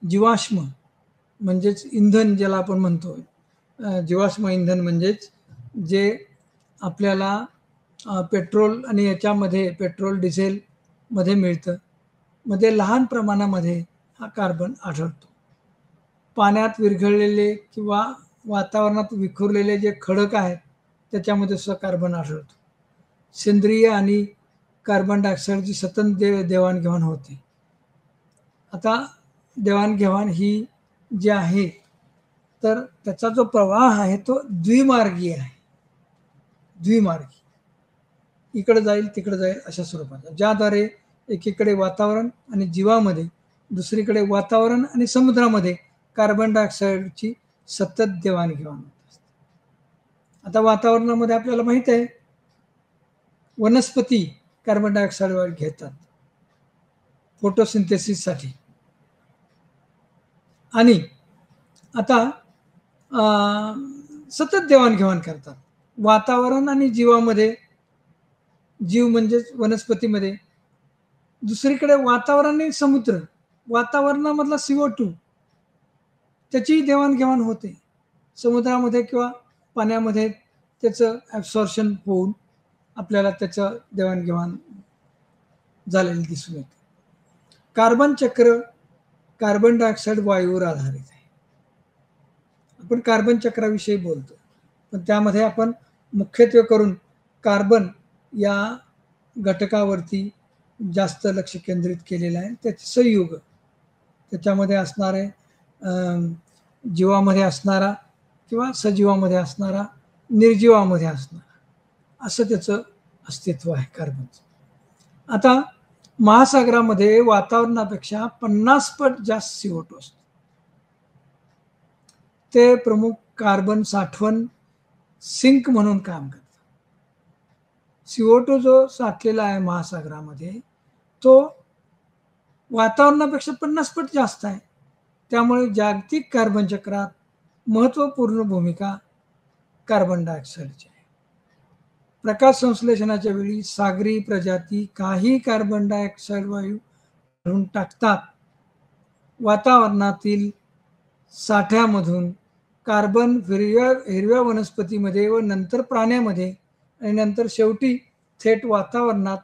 [SPEAKER 1] जीवाश्म म्हणजेच इंधन ज्याला आपण म्हणतो, जीवाश्म इंधन म्हणजेच जे आपल्याला पेट्रोल आणि याच्यामध्ये पेट्रोल डिझेल मध्ये मिळतं, मध्ये लहान प्रमाणामध्ये हा कार्बन आढळतो. पाण्यात विरघळलेले किंवा वातावरणात विखुरलेले जे खडक आहेत त्याच्यामध्ये सुद्धा कार्बन आढळतो. सेंद्रिय आणि कार्बन डायऑक्साईडची सतत देवाणघेवाण होते. आता देवाणघेवाण ही जी आहे तर त्याचा जो प्रवाह आहे तो द्विमार्गी आहे. द्विमार्गी, इकडे जाईल तिकडे जाईल अशा स्वरूपाचा, ज्याद्वारे एकीकडे वातावरण आणि जीवामध्ये, दुसरीकडे वातावरण आणि समुद्रामध्ये कार्बन डायऑक्साईडची सतत देवाणघेवाण होत असते. आता वातावरणामध्ये आपल्याला माहित आहे वनस्पती कार्बन डायऑक्साईड घेतात फोटोसिंथेसिससाठी. आणि आता सतत देवाणघेवाण करतात वातावरण आणि जीवामध्ये. जीव म्हणजेच वनस्पतीमध्ये, दुसरीकडे वातावरण आणि समुद्र, वातावरणामधला CO2 त्याचीही देवाणघेवाण होते. समुद्रामध्ये किंवा पाण्यामध्ये त्याचं ॲब्सॉर्प्शन होऊन आपल्याला त्याचं देवाणघेवाण झालेलं दिसून येते. कार्बन चक्र कार्बन डायऑक्साईड वायूवर आधारित आहे. आपण कार्बन चक्राविषयी बोलतो, पण त्यामध्ये आपण मुख्यत्वे करून कार्बन या घटकावरती जास्त लक्ष केंद्रित केलेलं आहे. त्याचे संयुग, त्याच्यामध्ये असणारे जीवामध्ये असणारा किंवा सजीवामध्ये असणारा, निर्जीवामध्ये असणारा, असं त्याचं अस्तित्व आहे कार्बनचं. आता महासागरामध्ये वातावरणापेक्षा 50 पट जास्त CO2 असतो. ते प्रमुख कार्बन साठवण सिंक म्हणून काम करतात. CO2 जो साठलेला आहे महासागरामध्ये तो वातावरणापेक्षा 50 पट जास्त आहे. त्यामुळे जागतिक कार्बन चक्रात महत्त्वपूर्ण भूमिका कार्बन डायऑक्साईडची आहे. प्रकाश संश्लेषणाच्या वेळी सागरी प्रजाती काही कार्बन डायऑक्साईड वायू काढून टाकतात. वातावरणातील साठ्यामधून कार्बन हिरव्या वनस्पतीमध्ये व नंतर प्राण्यामध्ये आणि नंतर शेवटी थेट वातावरणात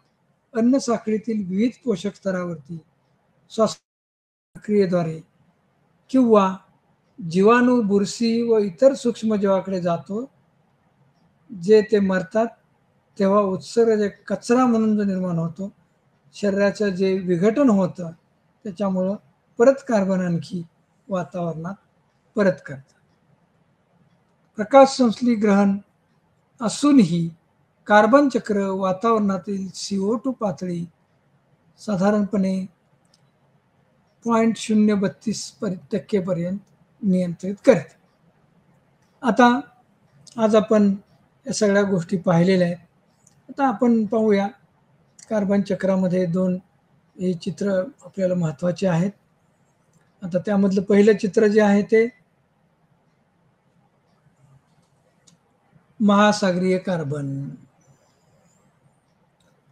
[SPEAKER 1] अन्न साखळीतील विविध पोषक स्तरावरती श्वास प्रक्रियेद्वारे किंवा जीवाणू, बुरशी व इतर सूक्ष्मजीवाकडे जातो. जे ते मरतात तेव्हा उत्सर्ग कचरा म्हणून जो निर्माण होतो, शरीराचं जे विघटन होतं त्याच्यामुळं परत कार्बन आणखी वातावरणात परत करतात. प्रकाश संश्लेषण असूनही कार्बन चक्र वातावरणातील CO2 पातळी साधारणपणे 0.032% नियंत्रित करते. आता आज आपण या सगळ्या गोष्टी पाहिलेल्या आहेत. आता आपण पाहूया कार्बन चक्रामध्ये दोन हे चित्र आपल्याला महत्त्वाचे आहेत. आता त्यामधलं पहिलं चित्र जे आहे ते महासागरीय कार्बन.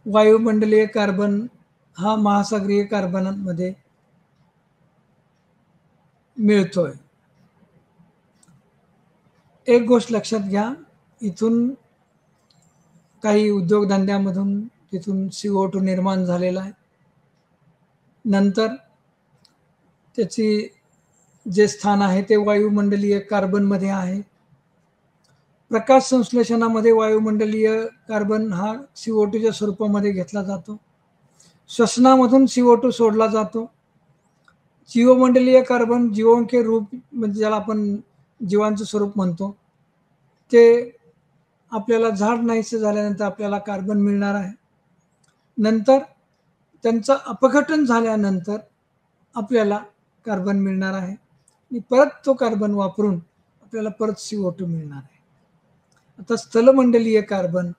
[SPEAKER 1] वायुमंडलीय कार्बन हा महासागरीय कार्बनमध्ये मिळतोय. एक गोष्ट लक्षात घ्या, इथून काही उद्योगधंद्यामधून तिथून CO2 निर्माण झालेला आहे. नंतर त्याची जे स्थान आहे ते वायुमंडलीय कार्बनमध्ये आहे. प्रकाश संश्लेषणामध्ये वायुमंडलीय कार्बन हा CO2च्या स्वरूपामध्ये घेतला जातो. श्वसनामधून CO2 सोडला जातो. जीवमंडलीय कार्बन जीवों के रूप म्हणजे ज्याला आपण जीवांचं स्वरूप म्हणतो, ते आपल्याला झाड नाहीसे झाल्यानंतर आपल्याला कार्बन मिळणार आहे. नंतर त्यांचं अपघटन झाल्यानंतर आपल्याला कार्बन मिळणार आहे आणि परत तो कार्बन वापरून आपल्याला परत CO2 मिळणार आहे. आता स्थलमंडलीय कार्बन,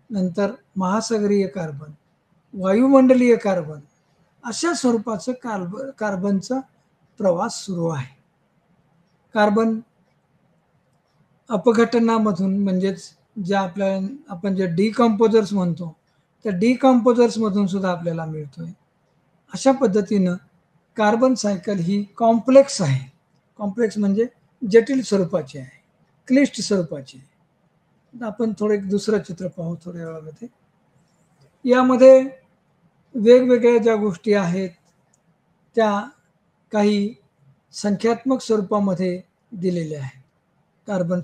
[SPEAKER 1] नंतर महासागरीय कार्बन, वायुमंडलीय कार्बन अशा स्वरूपाचं कार्बनचा प्रवास सुरू आहे. कार्बन अपघटनामधून म्हणजेच ज्या आपण जे डिकम्पोजर्स म्हणतो त्या डिकम्पोजर्समधून सुद्धा आपल्याला मिळतोय. अशा पद्धतीनं कार्बन सायकल ही कॉम्प्लेक्स आहे. कॉम्प्लेक्स म्हणजे जटिल स्वरूपाची आहे, क्लिष्ट स्वरूपाची आहे. आपण थोडं एक दुसरं चित्र पाहू थोड्या वेळामध्ये. यामध्ये वेगवेगळ्या ज्या गोष्टी आहेत त्या काही संख्यात्मक स्वरूपामध्ये दिलेल्या आहेत कार्बन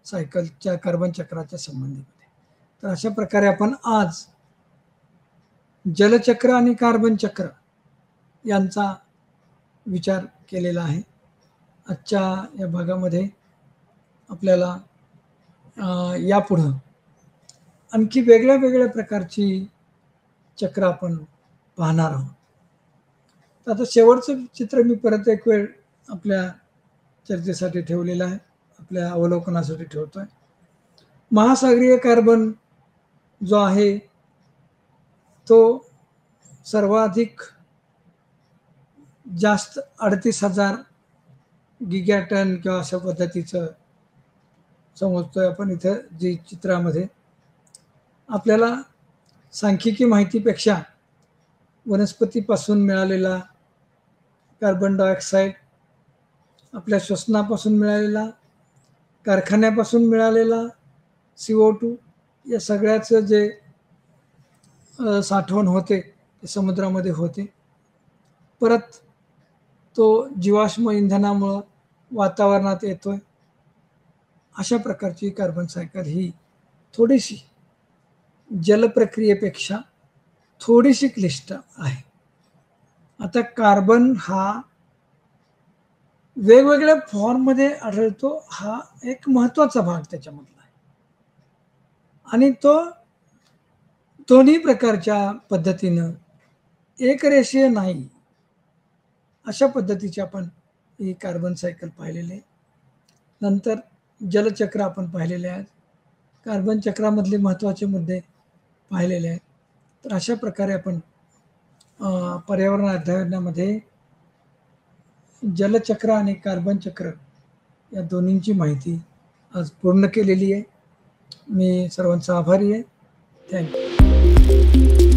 [SPEAKER 1] सायकलच्या कार्बन चक्राच्या संबंधीमध्ये. तर अशा प्रकारे आपण आज जलचक्र आणि कार्बन चक्र यांचा विचार केलेला आहे. आजच्या या भागामध्ये आपल्याला यापुढं आणखी वेगळ्या वेगळ्या प्रकारची चक्र आपण पाहणार आहोत. तर आता शेवटचं चित्र मी परत एक वेळ आपल्या चर्चेसाठी ठेवलेलं आहे, आपल्या अवलोकनासाठी ठेवतोय. महासागरीय कार्बन जो आहे तो सर्वाधिक जास्त 38,000 गिगाटन किंवा अशा पद्धतीचं समजतोय आपण. इथं जी चित्रामध्ये आपल्याला सांख्यिकी माहितीपेक्षा वनस्पतीपासून मिळालेला कार्बन डायऑक्साईड, आपल्या श्वसनापासून मिळालेला, कारखान्यापासून मिळालेला CO2 या सगळ्याचं जे साठवण होते ते समुद्रामध्ये होते. परत तो जीवाश्म इंधनामुळं वातावरणात येतोय. अशा प्रकारची कार्बन सायकल ही थोडीशी जलप्रक्रियेपेक्षा थोडीशी क्लिष्ट आहे. आता कार्बन हा वेगवेगळ्या फॉर्ममध्ये आढळतो, हा एक महत्त्वाचा भाग त्याच्यामधला आहे. आणि तो दोन्ही प्रकारच्या पद्धतीनं एकरेषीय नाही अशा पद्धतीची आपण ही कार्बन सायकल पाहिलेली आहे. नंतर जलचक्र आपण पाहिलेले आहेत, कार्बन चक्रामधले महत्त्वाचे मुद्दे पाहिलेले आहेत. तर अशा प्रकारे आपण पर्यावरण अध्ययनामध्ये जलचक्र आणि कार्बन चक्र या दोन्हींची माहिती आज पूर्ण केलेली आहे. मी सर्वांचा आभारी आहे. थँक्यू.